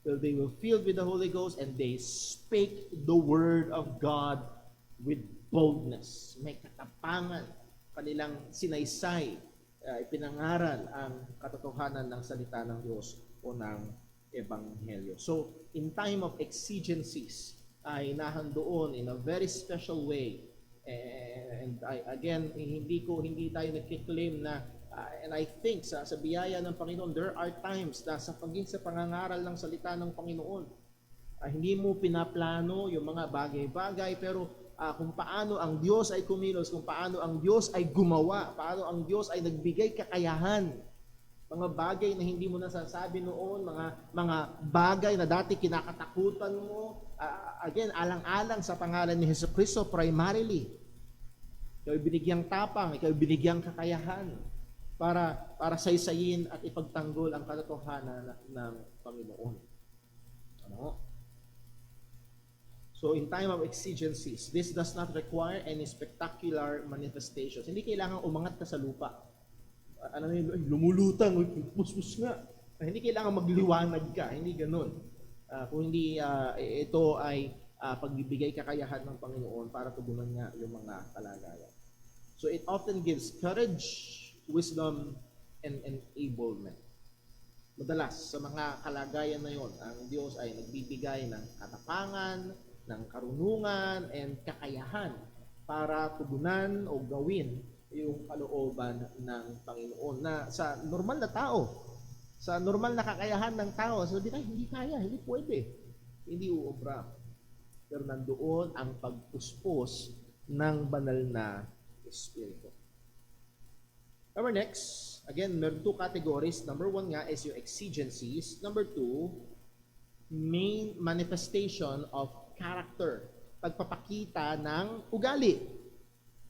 Well, they were filled with the Holy Ghost and they spake the word of God with boldness. May katapangan. Kanilang sinaysay, ipinangaral ang katotohanan ng salita ng Diyos o ng Ebanghelyo. So, in time of exigencies, ay nahandoon in a very special way. And hindi tayo nagkiklaim na, and I think sa biyaya ng Panginoon, there are times na sa pangangaral ng salita ng Panginoon, hindi mo pinaplano yung mga bagay-bagay, pero kung paano ang Diyos ay kumilos, kung paano ang Diyos ay gumawa, paano ang Diyos ay nagbigay kakayahan. Mga bagay na hindi mo nasasabi noon, mga bagay na dati kinakatakutan mo, alang-alang sa pangalan ni Jesucristo primarily. Ikaw ay binigyang tapang, ikaw ay binigyang kakayahan para saysayin at ipagtanggol ang katotohanan ng Panginoon. Ano? So in time of exigencies, this does not require any spectacular manifestations. Hindi kailangan umangat ka sa lupa. Lumulutang, puspus nga. Hindi kailangan magliwanag ka, hindi ganun. Kung hindi ito ay pagbibigay kakayahan ng Panginoon para tugunan nga yung mga kalagayan. So it often gives courage, wisdom, and enablement. Madalas sa mga kalagayan na yon, ang Diyos ay nagbibigay ng katapangan, ng karunungan, and kakayahan para tugunan o gawin yung kalooban ng Panginoon na sa normal na tao, sa normal na kakayahan ng tao, sabi tayo, hindi kaya, hindi pwede, hindi uobra. Pero nandoon ang pagpuspos ng banal na Espiritu. Number next, again, meron two categories. Number one nga is yung exigencies. Number two, main manifestation of character, pagpapakita ng ugali.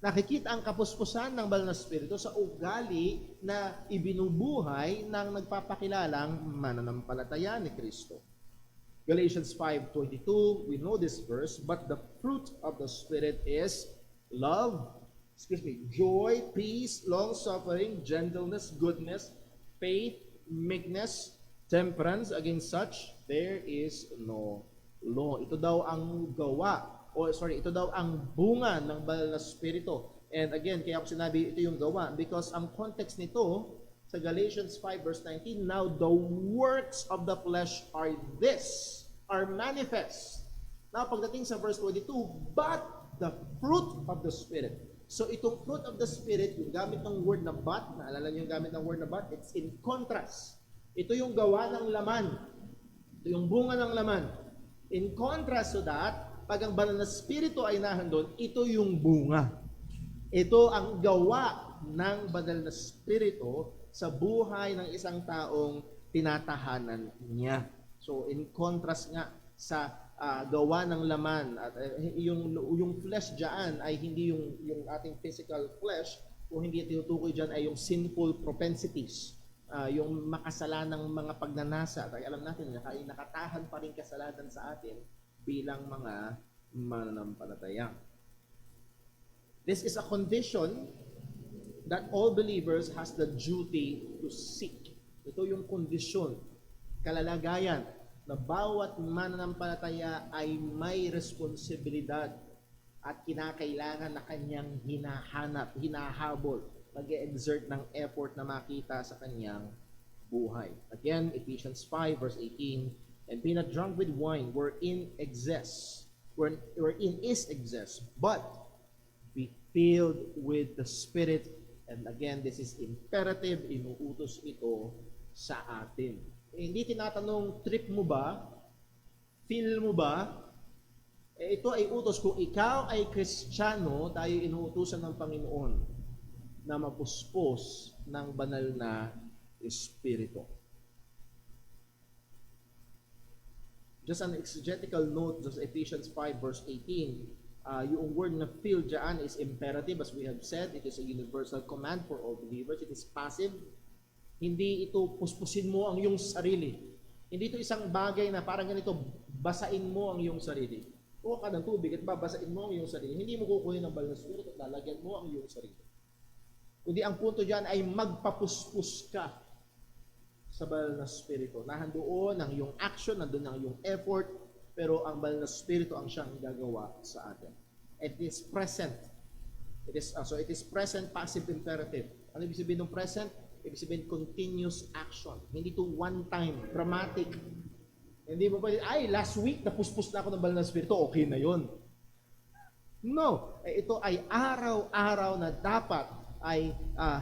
Nakikita ang kapuspusan ng banal na Espiritu sa ugali na ibinubuhay ng nagpapakilalang mananampalataya ni Kristo. Galatians 5:22, we know this verse, but the fruit of the Spirit is love, joy, peace, long-suffering, gentleness, goodness, faith, meekness, temperance. Against such, there is no law. Ito daw ang ito daw ang bunga ng banal na Espiritu. And again, kaya ako sinabi ito yung gawa because ang context nito sa Galatians 5 verse 19, now the works of the flesh are manifest. Now pagdating sa verse 22, but the fruit of the Spirit. So itong fruit of the Spirit, yung gamit ng word na but, naalala niyo yung gamit ng word na but, it's in contrast. Ito yung gawa ng laman. Ito yung bunga ng laman. In contrast to that, pag ang banal na Espiritu ay nahandon, ito yung bunga. Ito ang gawa ng banal na Espiritu sa buhay ng isang taong tinatahanan niya. So in contrast nga sa gawa ng laman, at yung flesh diyan ay hindi yung ating physical flesh, kung hindi tinutukoy diyan ay yung sinful propensities, yung makasalanang mga pagnanasa. Kaya alam natin na nakatahan pa rin kasalanan sa atin bilang mga mananampalataya. This is a condition that all believers has the duty to seek. Ito yung kondisyon, kalalagayan na bawat mananampalataya ay may responsibilidad at kinakailangan na kanyang hinahabol, mag-exert ng effort na makita sa kanyang buhay. Again, Ephesians 5 verse 18, and be not drunk with wine wherein is excess, but be filled with the Spirit. And again, this is imperative, inuutos ito sa atin. Hindi tinatanong trip mo ba, feel mo ba, ito ay utos. Kung ikaw ay Kristiyano, tayo inuutosan ng Panginoon na mapuspos ng banal na Espiritu. Just an exegetical note, just Ephesians 5 verse 18, yung word na feel dyan is imperative, as we have said. It is a universal command for all believers. It is passive. Hindi ito puspusin mo ang iyong sarili. Hindi ito isang bagay na parang ganito, basain mo ang iyong sarili. Kuha ka ng tubig at babasain mo ang iyong sarili. Hindi mo kukunin ng banal na Espiritu at lalagyan mo ang iyong sarili. Kundi ang punto dyan ay magpapuspos ka sa banal na Espiritu. Nahandoon ang iyong action, nandoon ang iyong effort, pero ang banal na Espiritu ang siyang gagawa sa atin. It is present. It is present, passive, imperative. Ano ibig sabihin ng present? Ibig sabihin, continuous action. Hindi to one time, dramatic. Hindi mo pwede, ay, last week, napuspos na ako ng banal na Espiritu, okay na yon. No, ito ay araw-araw na dapat ay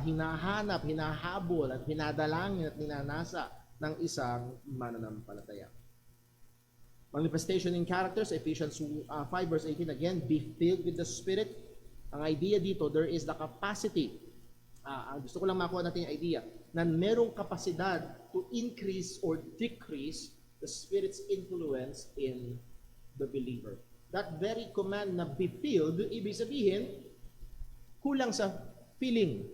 hinahanap, hinahabol, at hinadalangin at ninanasa ng isang mananampalataya. Manifestation in characters, Ephesians 5 verse 18, again, be filled with the Spirit. Ang idea dito, there is the capacity. Gusto ko lang makuha natin yung idea na merong kapasidad to increase or decrease the Spirit's influence in the believer. That very command na be filled, ibig sabihin, kulang sa feeling.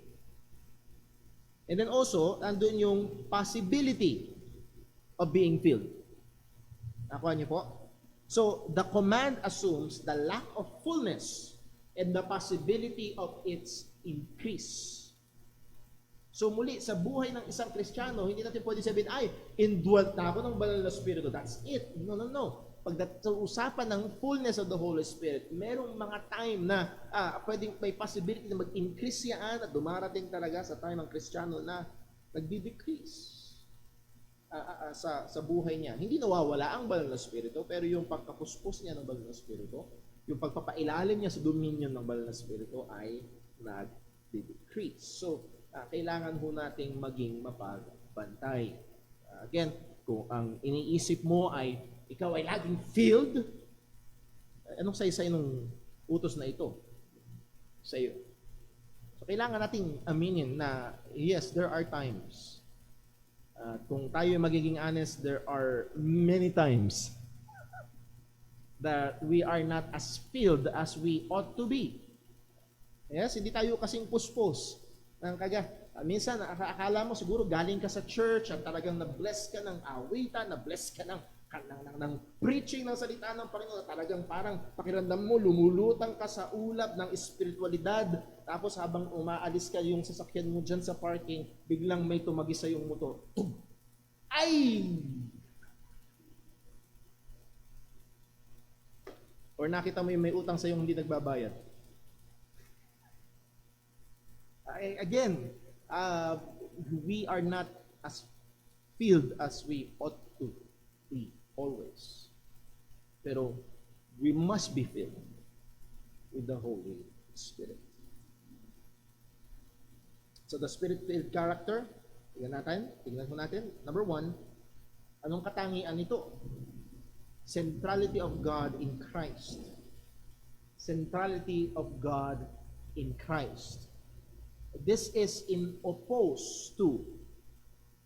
And then also, andun yung possibility of being filled. Nakuha niyo po? So, the command assumes the lack of fullness and the possibility of its increase. So muli, sa buhay ng isang Kristiyano, hindi natin pwede sabihin, ay, indwelt na ako ng banal na Espiritu. That's it. No. Pagdating sa usapan ng fullness of the Holy Spirit, merong mga time na pwedeng may possibility na mag-increase yan at dumarating talaga sa time ng Kristiyano na nagdi-decrease sa buhay niya. Hindi nawawala ang banal na Espiritu, pero yung pagkapuspos niya ng banal na Espiritu, yung pagpapailalim niya sa dominion ng banal na Espiritu ay nag-decrease. So, kailangan ho nating maging mapagbantay. Again, kung ang iniisip mo ay ikaw ay laging filled, anong saysay nung utos na ito sa iyo? So, kailangan nating aminin na yes, there are times. Kung tayo ay magiging honest, there are many times that we are not as filled as we ought to be. Yes, hindi tayo kasing puspos. Minsan, akala mo siguro galing ka sa church at talagang na-bless ka ng awitan, na-bless ka ng preaching ng salita ng Panginoon, talagang parang pakiramdam mo, lumulutang ka sa ulap ng espiritualidad, tapos habang umaalis ka yung sasakyan mo dyan sa parking, biglang may tumagi sa yung motor. Ay! Or nakita mo yung may utang sa yung hindi nagbabayad. Again, we are not as filled as we ought to be always. Pero we must be filled with the Holy Spirit. So the Spirit-filled character, tingnan mo natin. Number 1, anong katangian nito? Centrality of God in Christ. Centrality of God in Christ. This is in opposed to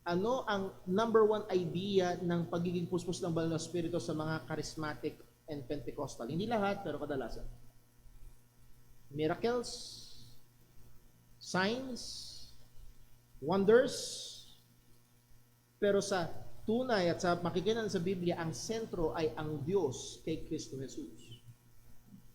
ano ang number 1 idea ng pagiging puspos ng banal na Espiritu sa mga charismatic and Pentecostal. Hindi lahat, pero kadalasan. Miracles, signs, wonders, pero sa tunay at sa makikinan sa Biblia, ang sentro ay ang Diyos kay Kristo Jesus.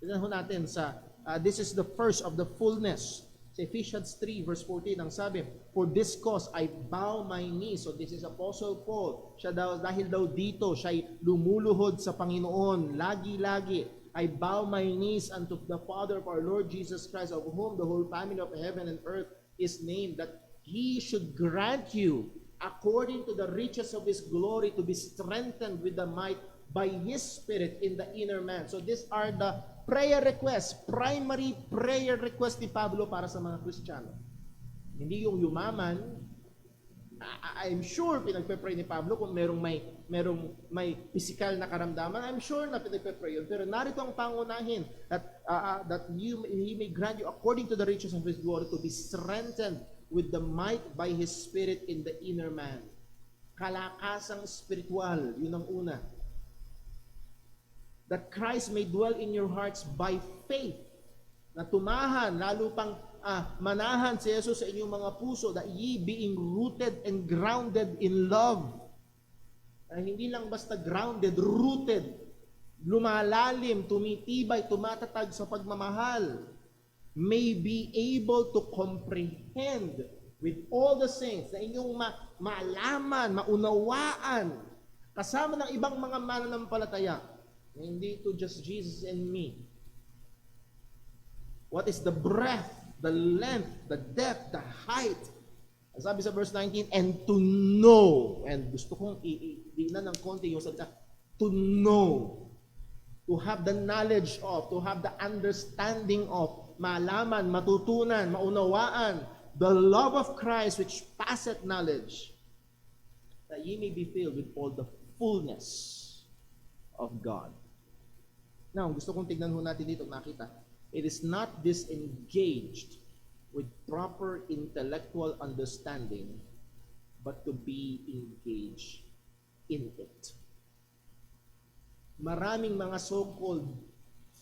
Tignan ho natin sa, this is the first of the fullness. Sa Ephesians 3 verse 14, ang sabi, for this cause I bow my knees. So this is Apostle Paul. Dahil daw dito, siya'y lumuluhod sa Panginoon. Lagi-lagi, I bow my knees unto the Father of our Lord Jesus Christ, of whom the whole family of heaven and earth is named, that He should grant you, according to the riches of His glory, to be strengthened with the might by His Spirit in the inner man. So these are the prayer requests, primary prayer request ni Pablo para sa mga Kristiyano. Hindi yung yumaman. I'm sure pinagpe-pray ni Pablo kung merong may physical na karamdaman. I'm sure na pinagpe-pray yun. Pero narito ang pangunahin that He may grant you according to the riches of His glory to be strengthened with the might by His Spirit in the inner man. Kalakasang spiritual, yun ang una. That Christ may dwell in your hearts by faith. Na tumahan, lalo pang manahan si Jesus sa inyong mga puso, that ye being rooted and grounded in love. Hindi lang basta grounded, rooted. Lumalalim, tumitibay, tumatatag sa pagmamahal. May be able to comprehend with all the saints, na inyong maalaman, maunawaan, kasama ng ibang mga mananampalataya. Hindi to just Jesus and me. What is the breadth, the length, the depth, the height Ang sabi sa verse 19, and to know, and gusto kong i-dinan ng konti yung salita, to know, to have the knowledge of, to have the understanding of, malaman, matutunan, maunawaan, the love of Christ which passeth knowledge, that ye may be filled with all the fullness of God. Now, gusto kong tignan ho natin dito, makita, it is not disengaged with proper intellectual understanding, but to be engaged in it. Maraming mga so-called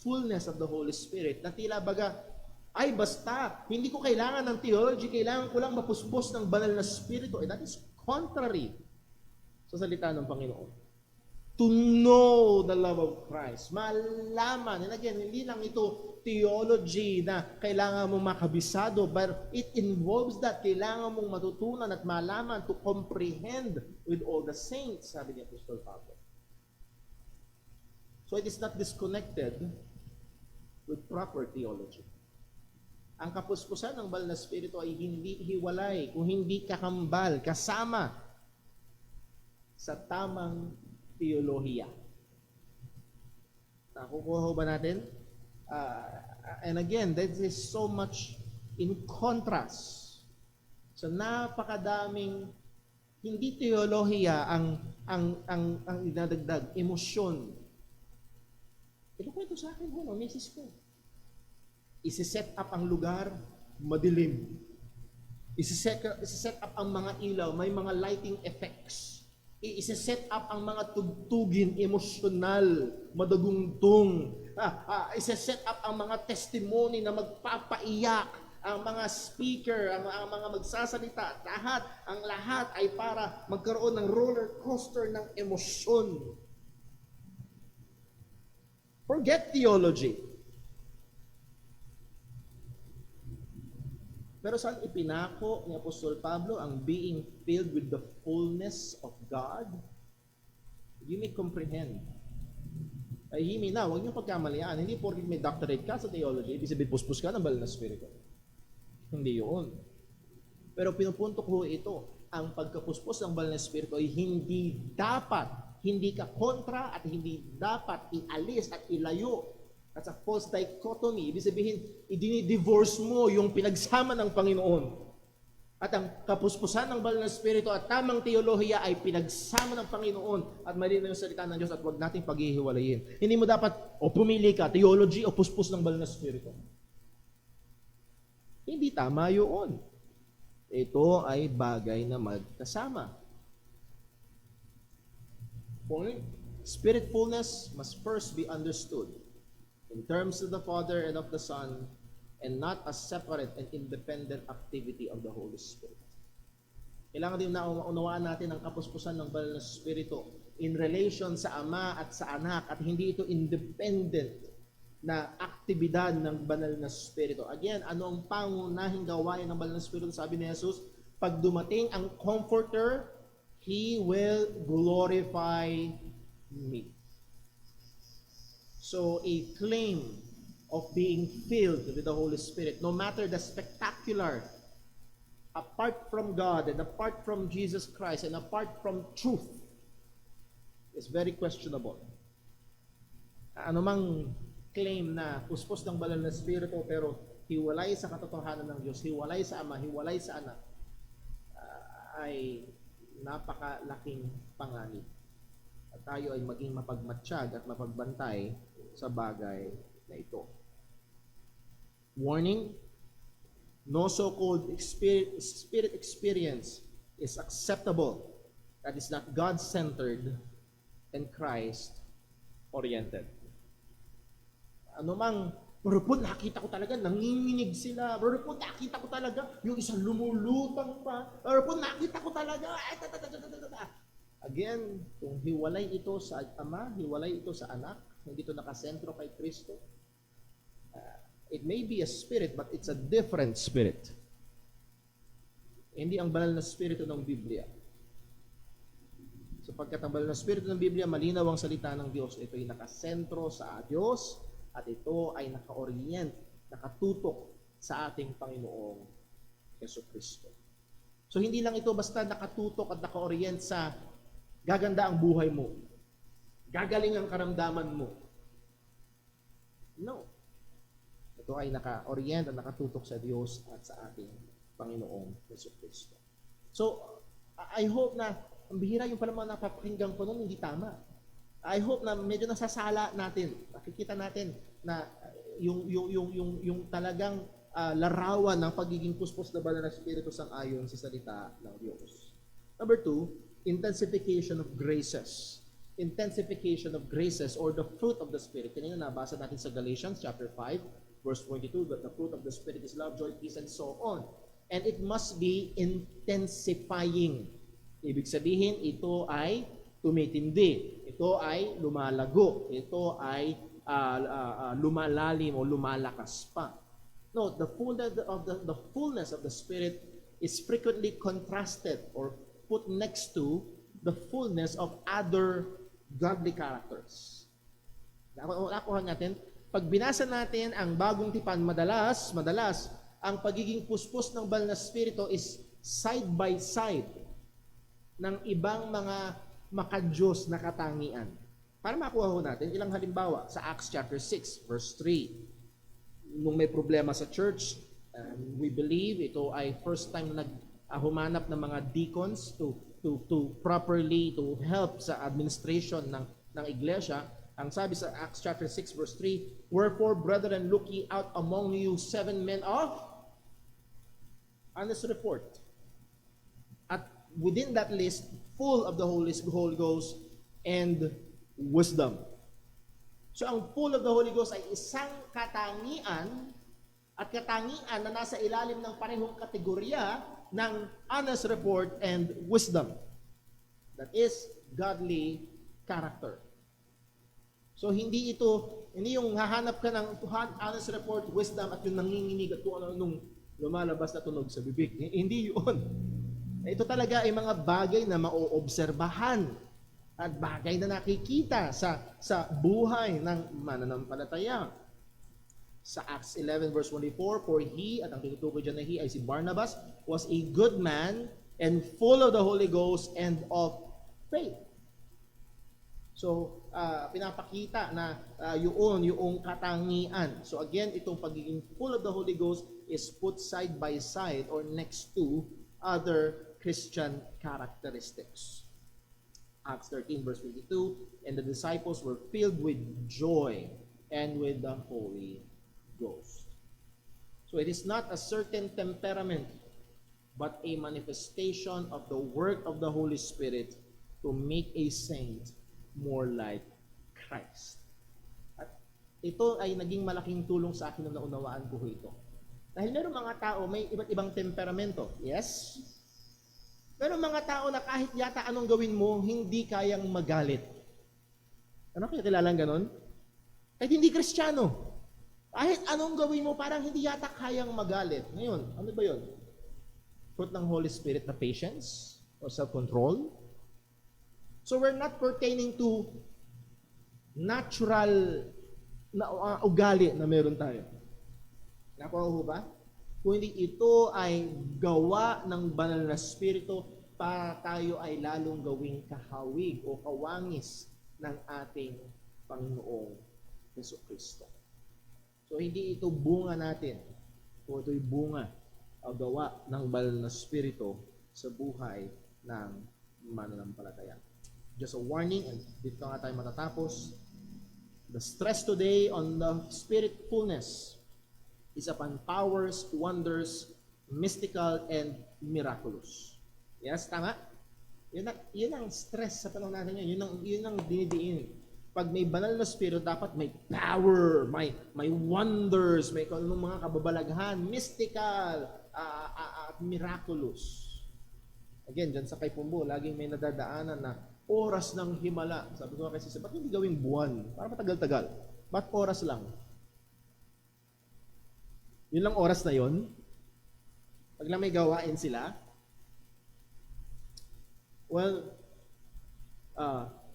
fullness of the Holy Spirit na tila baga, ay basta, hindi ko kailangan ng theology, kailangan ko lang mapuspos ng banal na Espiritu. That is contrary sa salita ng Panginoon. To know the love of Christ. Malaman. And again, hindi lang ito theology na kailangan mong makabisado, but it involves that kailangan mong matutunan at malaman to comprehend with all the saints, sabi ni Apostol Pablo. So it is not disconnected with proper theology. Ang kapuspusan ng banal na Espiritu ay hindi hiwalay, kung hindi kakambal, kasama sa tamang teolohiya. Nakukuha ba natin? And again, that is so much in contrast sa napakadaming hindi teolohiya ang idadagdag, emosyon. Ito kwento sa akin ng misis ko. Isi-set up ang lugar, madilim. Isi-set up ang mga ilaw, may mga lighting effects. Isi-set up ang mga tugtugin, emosyonal, madagungtong. Isi-set up ang mga testimony na magpapaiyak, ang mga speaker, ang mga magsasalita, ang lahat ay para magkaroon ng roller coaster ng emosyon. Forget theology. Pero saan ipinako ni Apostol Pablo ang being filled with the fullness of God? You may comprehend. Ay himi na, huwag niyo pagkamalian. Hindi porket may doctorate ka sa theology, ibig sabihin puspos ka ng banal na Espiritu. Hindi yun. Pero pinupunto ko ito, ang pagkapuspos ng banal na Espiritu ay hindi ka kontra at hindi dapat ialis at ilayo. That's a false dichotomy. Ibig sabihin, i-divorce mo yung pinagsama ng Panginoon. At ang kapuspusan ng banal na Espiritu at tamang teolohiya ay pinagsama ng Panginoon at malinaw yung salita ng Diyos at huwag nating paghihiwalayin. Hindi mo dapat, pumili ka, theology o puspos ng banal na Espiritu. Hindi tama yun. Ito ay bagay na magkasama. Point. Spiritfulness must first be understood in terms of the Father and of the Son, and not a separate and independent activity of the Holy Spirit. Kailangan din naunawaan natin ang kapuspusan ng banal na Espiritu in relation sa Ama at sa Anak, at hindi ito independent na aktibidad ng banal na Espiritu. Again, ano ang pangunahing gawain ng banal na Espiritu? Sabi ni Jesus, pag dumating ang Comforter, He will glorify me. So a claim of being filled with the Holy Spirit, no matter the spectacular, apart from God and apart from Jesus Christ and apart from truth, is very questionable. Ano mang claim na puspos ng banal na Espiritu pero hiwalay sa katotohanan ng Diyos, hiwalay sa Ama, hiwalay sa Anak, ay napakalaking panganib. At tayo ay maging mapagmatsyag at mapagbantay sa bagay na ito. Warning, no so-called spirit experience is acceptable that is not God-centered and Christ-oriented. Ano mang, pero po nakita ko talaga, nanginginig sila. Pero po nakita ko talaga, yung isang lumulutang pa. Pero po nakita ko talaga, again, kung hiwalay ito sa Ama, hiwalay ito sa Anak, hindi ito nakasentro kay Kristo, it may be a spirit, but it's a different spirit. Hindi ang banal na spirito ng Biblia. Sapagkat ang banal na spirito ng Biblia, malinaw ang salita ng Diyos. Ito ay nakasentro sa Diyos at ito ay naka-orient, nakatutok sa ating Panginoong Jesucristo. So hindi lang ito basta nakatutok at naka-orient sa gaganda ang buhay mo, gagaling ang karamdaman mo. No. Ito ay naka-orient at nakatutok sa Diyos at sa ating Panginoong Jesucristo. So, I hope na ang bihira yung pala mga napapakinggan ko noon, hindi tama. I hope na medyo nasasala natin, nakikita natin na yung talagang larawan ng pagiging puspos na banal na Espiritu sang-ayon sa salita ng Diyos. Number 2, intensification of graces. Intensification of graces or the fruit of the Spirit. Kanina nabasa natin sa Galatians chapter 5, verse 22, that the fruit of the Spirit is love, joy, peace, and so on. And it must be intensifying. Ibig sabihin, ito ay tumitindi. Ito ay lumalago. Ito ay lumalalim o lumalakas pa. No, the fullness of the Spirit is frequently contrasted or put next to the fullness of other godly characters. Nakuha natin, pag binasa natin ang bagong tipan, madalas, ang pagiging puspos ng banal na Espiritu is side by side ng ibang mga makadiyos na katangian. Para makuha ho natin, ilang halimbawa, sa Acts chapter 6, verse 3. Nung may problema sa church, we believe ito ay first time na humanap ng mga deacons to properly to help sa administration ng iglesia. Ang sabi sa Acts chapter 6 verse 3, "Wherefore, brethren, look ye out among you 7 men of honest report." At within that list, full of the Holy Ghost and wisdom. So ang full of the Holy Ghost ay isang katangian at katangian na nasa ilalim ng parehong kategorya ng honest report and wisdom. That is godly character. So hindi yung hahanap ka ng honest report, wisdom at yung nanginginig at kung ano nung lumalabas na tunog sa bibig. Hindi yun. Ito talaga ay mga bagay na maoobserbahan at bagay na nakikita sa buhay ng mananampalataya. Sa Acts 11 verse 24, "For he," at ang tinutukoy dyan na he ay si Barnabas, "was a good man and full of the Holy Ghost and of faith." So, pinapakita na yung katangian. So again, itong pagiging full of the Holy Ghost is put side by side or next to other Christian characteristics. Acts 13 verse 22, "And the disciples were filled with joy and with the Holy Ghost." So it is not a certain temperament, but a manifestation of the work of the Holy Spirit to make a saint more like Christ. At ito ay naging malaking tulong sa akin nung naunawaan ko ito. Dahil meron mga tao, may iba't ibang temperamento. Yes? Pero mga tao na kahit yata anong gawin mo, hindi kayang magalit. Ano kaya kilalang ganon? Kahit hindi Kristiyano. Kahit anong gawin mo, parang hindi yata kayang magalit. Ngayon, ano ba yun? Fruit ng Holy Spirit na patience or self-control? So we're not pertaining to natural na ugali na meron tayo. Nakuha ho ba? Kung hindi ito ay gawa ng banal na Espiritu, para tayo ay lalong gawing kahawig o kawangis ng ating Panginoong Jesucristo. So hindi ito bunga natin, o ito'y bunga o gawa ng banal na Espiritu sa buhay ng mananampalataya. Just a warning, and dito nga tayo matatapos. The stress today on the Spirit fullness is upon powers, wonders, mystical, and miraculous. Yes, tama? Yun ang stress sa panahon natin ngayon. Yun ang dinidiin. Pag may banal na Espiritu, dapat may power, may wonders, may mga kababalaghan, mystical, at miraculous. Again, dyan sa kay Pumbo, laging may nadadaanan na oras ng himala. Sabi ko kasi, ba't hindi gawing buwan? Para matagal-tagal. Ba't oras lang? Yun lang oras na yun. Pag lang may gawain sila. Well,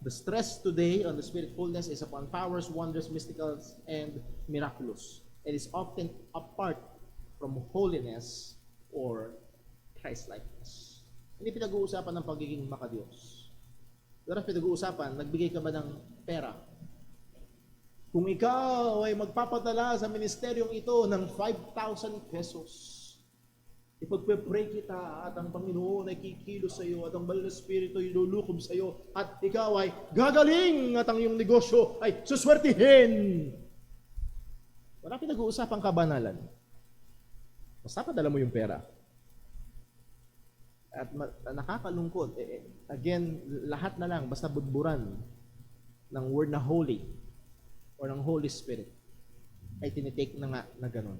the stress today on the Spirit fullness is upon powers, wonders, mysticals, and miraculous. It is often apart from holiness or Christ-likeness. Hindi pinag-uusapan ng pagiging makadiyos. Pero pinag-uusapan, nagbigay ka ba ng pera? Kung ikaw ay magpapadala sa ministeryong ito ng 5,000 pesos, ipagpe-pray kita at ang Panginoon ay kikilos sa iyo at ang banal na Espiritu ay lulukob sa iyo at ikaw ay gagaling at ang iyong negosyo ay suswertihin. Wala pinag-uusapang kabanalan. Basta padala mo yung pera. At nakakalungkot. Again, lahat na lang basta budburan ng word na holy or ng Holy Spirit ay tinitake na nga na ganun.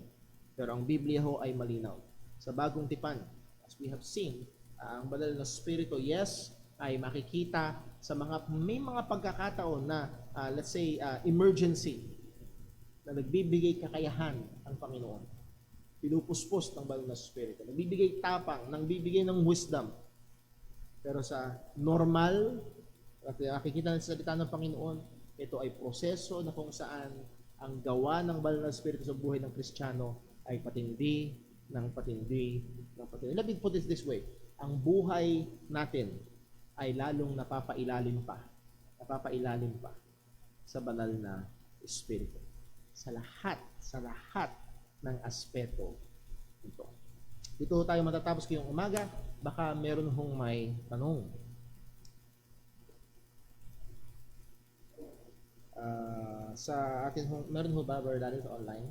Pero ang Biblia ho ay malinaw. Sa bagong tipan, as we have seen, ang banal na Espiritu, yes, ay makikita sa may mga pagkakataon na, let's say, emergency, na nagbibigay kakayahan ang Panginoon. Pinupuspos ng banal na Espiritu. Nagbibigay tapang, nagbibigay ng wisdom. Pero sa normal, at nakikita natin sa salita ng Panginoon, ito ay proseso na kung saan ang gawa ng banal na Espiritu sa buhay ng Kristiyano ay patindi ng patindi ng patindi. Let me put it this way. Ang buhay natin ay lalong napapailalim pa sa banal na Espiritu. Sa lahat ng aspeto ito. Dito tayo matatapos ngayong umaga. Baka meron hong may tanong. Sa atin hong, meron ho ba Brother Daniel sa online?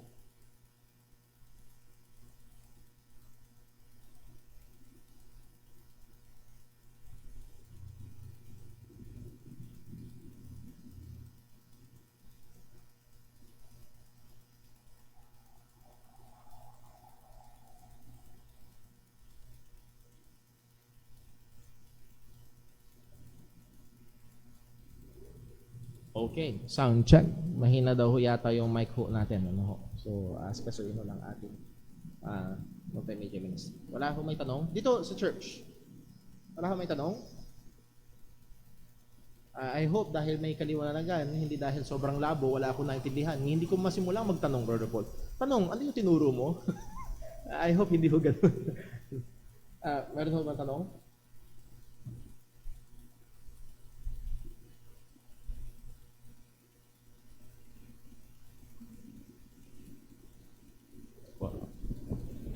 Okay, sound check. Mahina daw ho yata yung mic ho natin. Ano ho? So, aspasuin ho lang ating multimedia ministry. Wala ho may tanong? Dito sa church. Wala ho may tanong? I hope dahil may kaliwanagan, hindi dahil sobrang labo, wala akong naintindihan. Hindi ko masimulang magtanong, Brother Paul. Tanong, ano yung tinuro mo? I hope hindi ho ganun. Meron ho ba tanong?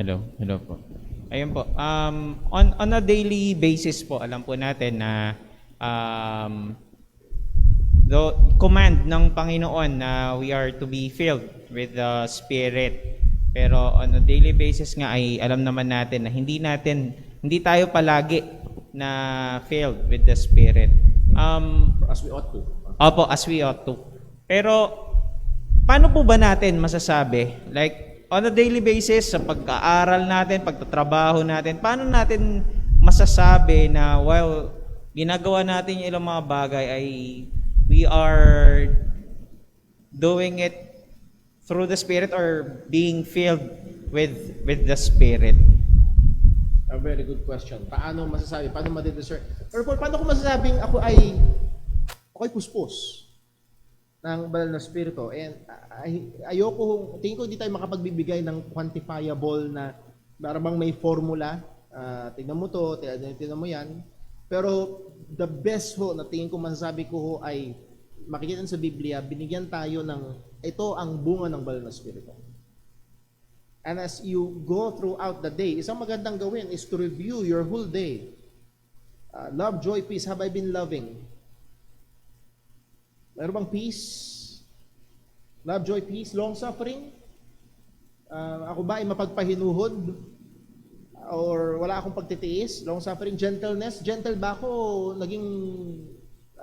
Hello po. Ayun po. On a daily basis po, alam po natin na the command ng Panginoon na we are to be filled with the Spirit. Pero on a daily basis nga ay alam naman natin na hindi tayo palagi na filled with the Spirit. As we ought to. Opo, as we ought to. Pero paano po ba natin masasabi? Like, on a daily basis, sa pag-aaral natin, pagtatrabaho natin, paano natin masasabi na while ginagawa natin yung ilang mga bagay ay we are doing it through the Spirit or being filled with the Spirit? A very good question. Paano masasabi? Paano ma-discern? Or paano ko masasabing ako ay puspos ng banal na Espiritu? And ayoko, tingin ko hindi tayo makapagbibigay ng quantifiable na parang may formula. Tingnan mo to, tingnan mo yan. Pero the best ho na tingin ko masasabi ko ho ay makikita sa Biblia, binigyan tayo ng ito ang bunga ng banal na Espiritu. And as you go throughout the day, isang magandang gawin is to review your whole day. Love, joy, peace. Have I been loving? Meron bang peace? Love, joy, peace, long suffering? Ako ba ay mapagpahinuhod? Or wala akong pagtitiis? Long suffering, gentleness? Gentle ba ako?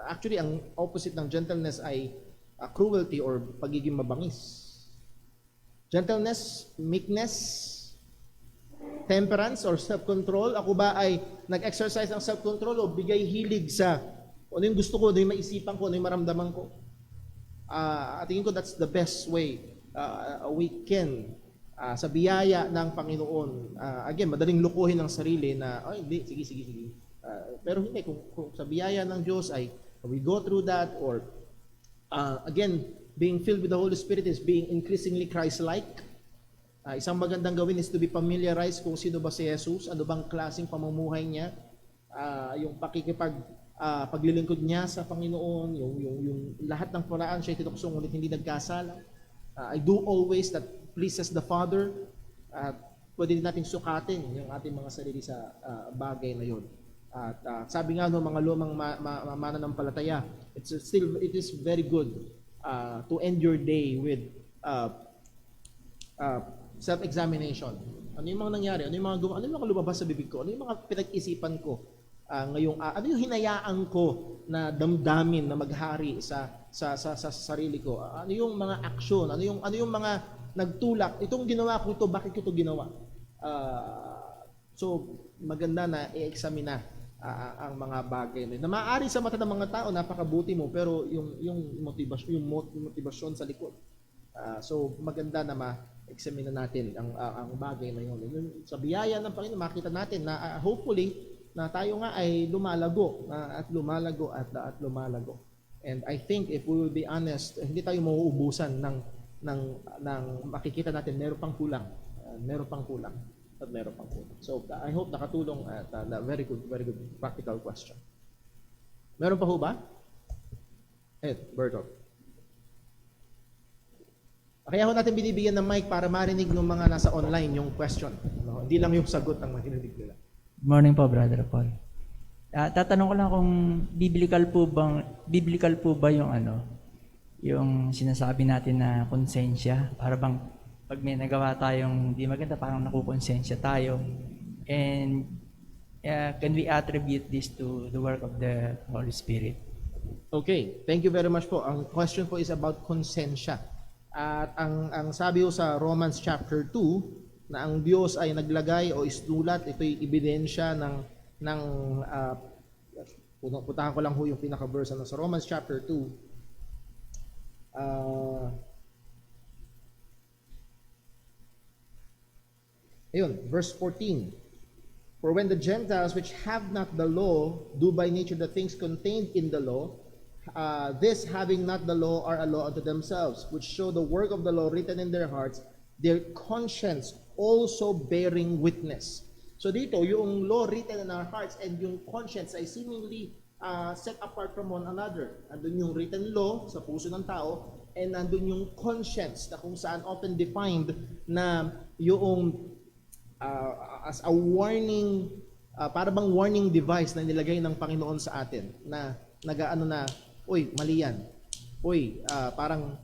Actually, ang opposite ng gentleness ay cruelty or pagiging mabangis. Gentleness, meekness, temperance or self-control. Ako ba ay nag-exercise ng self-control o bigay hilig sa ano yung gusto ko, ano yung maisipan ko, ano yung maramdaman ko. Tingin ko that's the best way we can sa biyaya ng Panginoon. Again, madaling lukuhin ang sarili na, hindi, sige. Pero hindi, kung sa biyaya ng Diyos ay we go through that or again, being filled with the Holy Spirit is being increasingly Christ-like. Isang magandang gawin is to be familiarized kung sino ba si Jesus, ano bang klaseng pamumuhay niya. yung paglilingkod niya sa Panginoon, yung lahat ng paraan siya tinukso ngunit hindi nagkasala. I do always that pleases the Father. Pwede din natin sukatin yung ating mga sarili sa bagay na yun. At sabi nga no, mga lumang mananampalataya, it is very good to end your day with self-examination. Ano yung mga nangyari? Ano yung mga lumabas sa bibig ko? Ano yung mga pinag-isipan ko ano yung hinayaan ko na damdamin na maghari sa sarili ko? Ano yung mga aksyon? Ano yung mga nagtulak? Itong ginawa ko ito, bakit ko ito ginawa? So maganda na i-examine ang mga bagay na maaari sa mata ng mga tao napakabuti mo, pero yung motivasyon sa likod. So maganda na ma-examine natin ang bagay na yun. Sa biyaya ng Panginoon makita natin na hopefully na tayo nga ay lumalago at lumalago. And I think if we will be honest, hindi tayo mauubusan ng makikita natin meron pang kulang. So I hope nakatulong at very good practical question. Meron pa ho ba? Berto. Kaya ho natin binibigyan ng mic para marinig ng mga nasa online yung question. No? Hindi lang yung sagot ang marinig nila. Good morning po, Brother Paul. Tatanong ko lang kung biblical po ba yung yung sinasabi natin na konsensya, para bang pag may nagawa tayong di maganda, parang nakukonsensya tayo. And can we attribute this to the work of the Holy Spirit? Okay, thank you very much po. Ang question po is about konsensya. At ang sabi ko sa Romans chapter 2, na ang Diyos ay naglagay o isnulat, ito'y ebidensya ng putahan ko lang ho yung pinaka-verse sa Romans chapter 2. Ayun, verse 14. For when the Gentiles which have not the law do by nature the things contained in the law, this having not the law are a law unto themselves, which show the work of the law written in their hearts, their conscience also bearing witness. So dito, yung law written in our hearts and yung conscience ay seemingly set apart from one another. Andun yung written law sa puso ng tao, and andun yung conscience na kung saan often defined na yung as a warning, para bang warning device na nilagay ng Panginoon sa atin na nagaano na, uy, mali yan. Uy, parang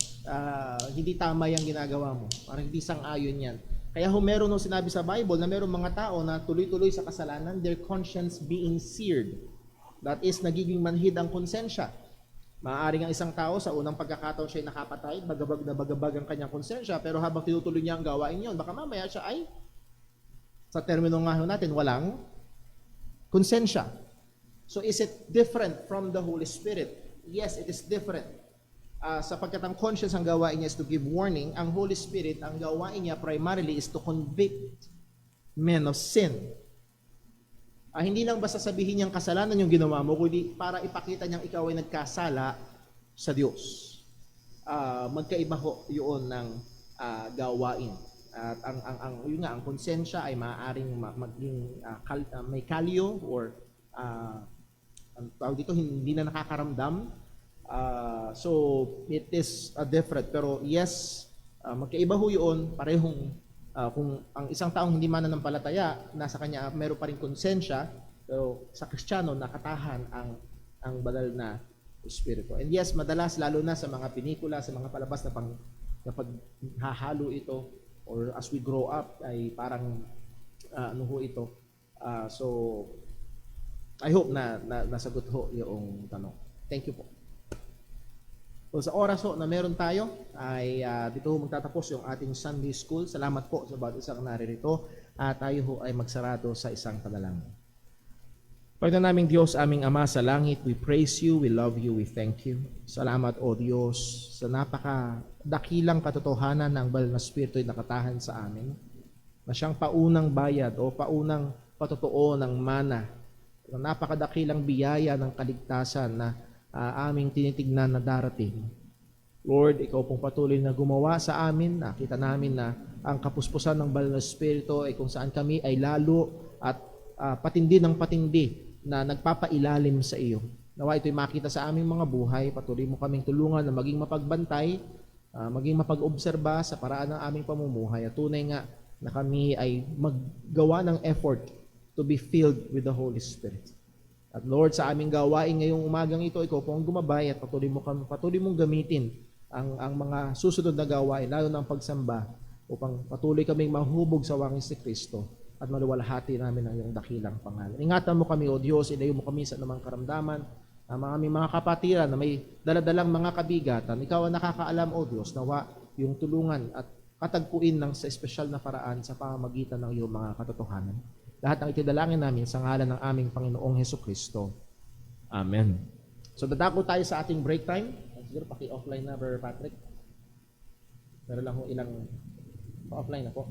hindi tama yung ginagawa mo. Parang hindi sang-ayon yan. Kaya meron nung sinabi sa Bible na meron mga tao na tuloy-tuloy sa kasalanan, their conscience being seared. That is, nagiging manhid ang konsensya. Maaaring ang isang tao sa unang pagkakataon siya ay nakapatay, bagabag na bagabag ang kanyang konsensya, pero habang tinutuloy niya ang gawain yon, baka mamaya siya ay, sa termino nga natin, walang konsensya. So is it different from the Holy Spirit? Yes, it is different. Sapagkat ang conscience ang gawain niya is to give warning, ang Holy Spirit, ang gawain niya primarily is to convict men of sin. Hindi lang basta sabihin niyang kasalanan yung ginawa mo, kundi para ipakita niyang ikaw ay nagkasala sa Diyos. Magkaiba ho yun ng gawain. At yun nga, ang konsensya ay maaaring maging may kalyo or ang tawag dito, hindi na nakakaramdam. So it is different, pero yes, magkaiba ho yun. Parehong kung ang isang taong hindi mananampalataya, nasa kanya meron pa rin konsensya, pero sa Kristiyano nakatahan ang banal na Espiritu. And yes, madalas lalo na sa mga pelikula, sa mga palabas na paghahalo ito, or as we grow up ay parang ano ho ito. So I hope na nasagot ho yung tanong. Thank you po. So sa oras ho na meron tayo ay dito ho magtatapos yung ating Sunday School. Salamat po sa bawat isang naririto at tayo ho ay magsarado sa isang panalangin. Pagdating naming Diyos, aming Ama sa langit, we praise you, we love you, we thank you. Salamat o Diyos sa napakadakilang katotohanan ng banal na Espiritu ay nakatahan sa amin, na siyang paunang bayad o paunang patotoo ng mana, ng napakadakilang biyaya ng kaligtasan na aming tinitignan na darating. Lord, ikaw pong patuloy na gumawa sa amin. Nakita namin na ang kapuspusan ng banal na Espiritu ay kung saan kami ay lalo at patindi ng patindi na nagpapailalim sa iyo. Nawa ito'y makita sa aming mga buhay, patuloy mo kaming tulungan na maging mapagbantay, maging mapag-obserba sa paraan ng aming pamumuhay. At tunay nga na kami ay maggawa ng effort to be filled with the Holy Spirit. At Lord, sa aming gawain ngayong umagang ito, ikaw po ang gumabay at patuloy mong gamitin ang mga susunod na gawain, lalo ng pagsamba, upang patuloy kaming mahubog sa wangis ni Kristo at maluwalhati namin ang iyong dakilang pangalan. Ingatan mo kami, O Diyos, ilayo mo kami sa namang karamdaman, ang mga kapatiran na may daladalang mga kabigatan. Ikaw ang nakakaalam, O Diyos, nawa yung tulungan at katagpuin ng sa espesyal na paraan sa pamamagitan ng iyong mga katotohanan. Lahat ng itidalangin namin sa ngalan ng aming Panginoong Hesukristo. Amen. So dadako tayo sa ating break time. Siguro paki-offline na, Brother Patrick. Pero lang ho ilang pa-offline na po.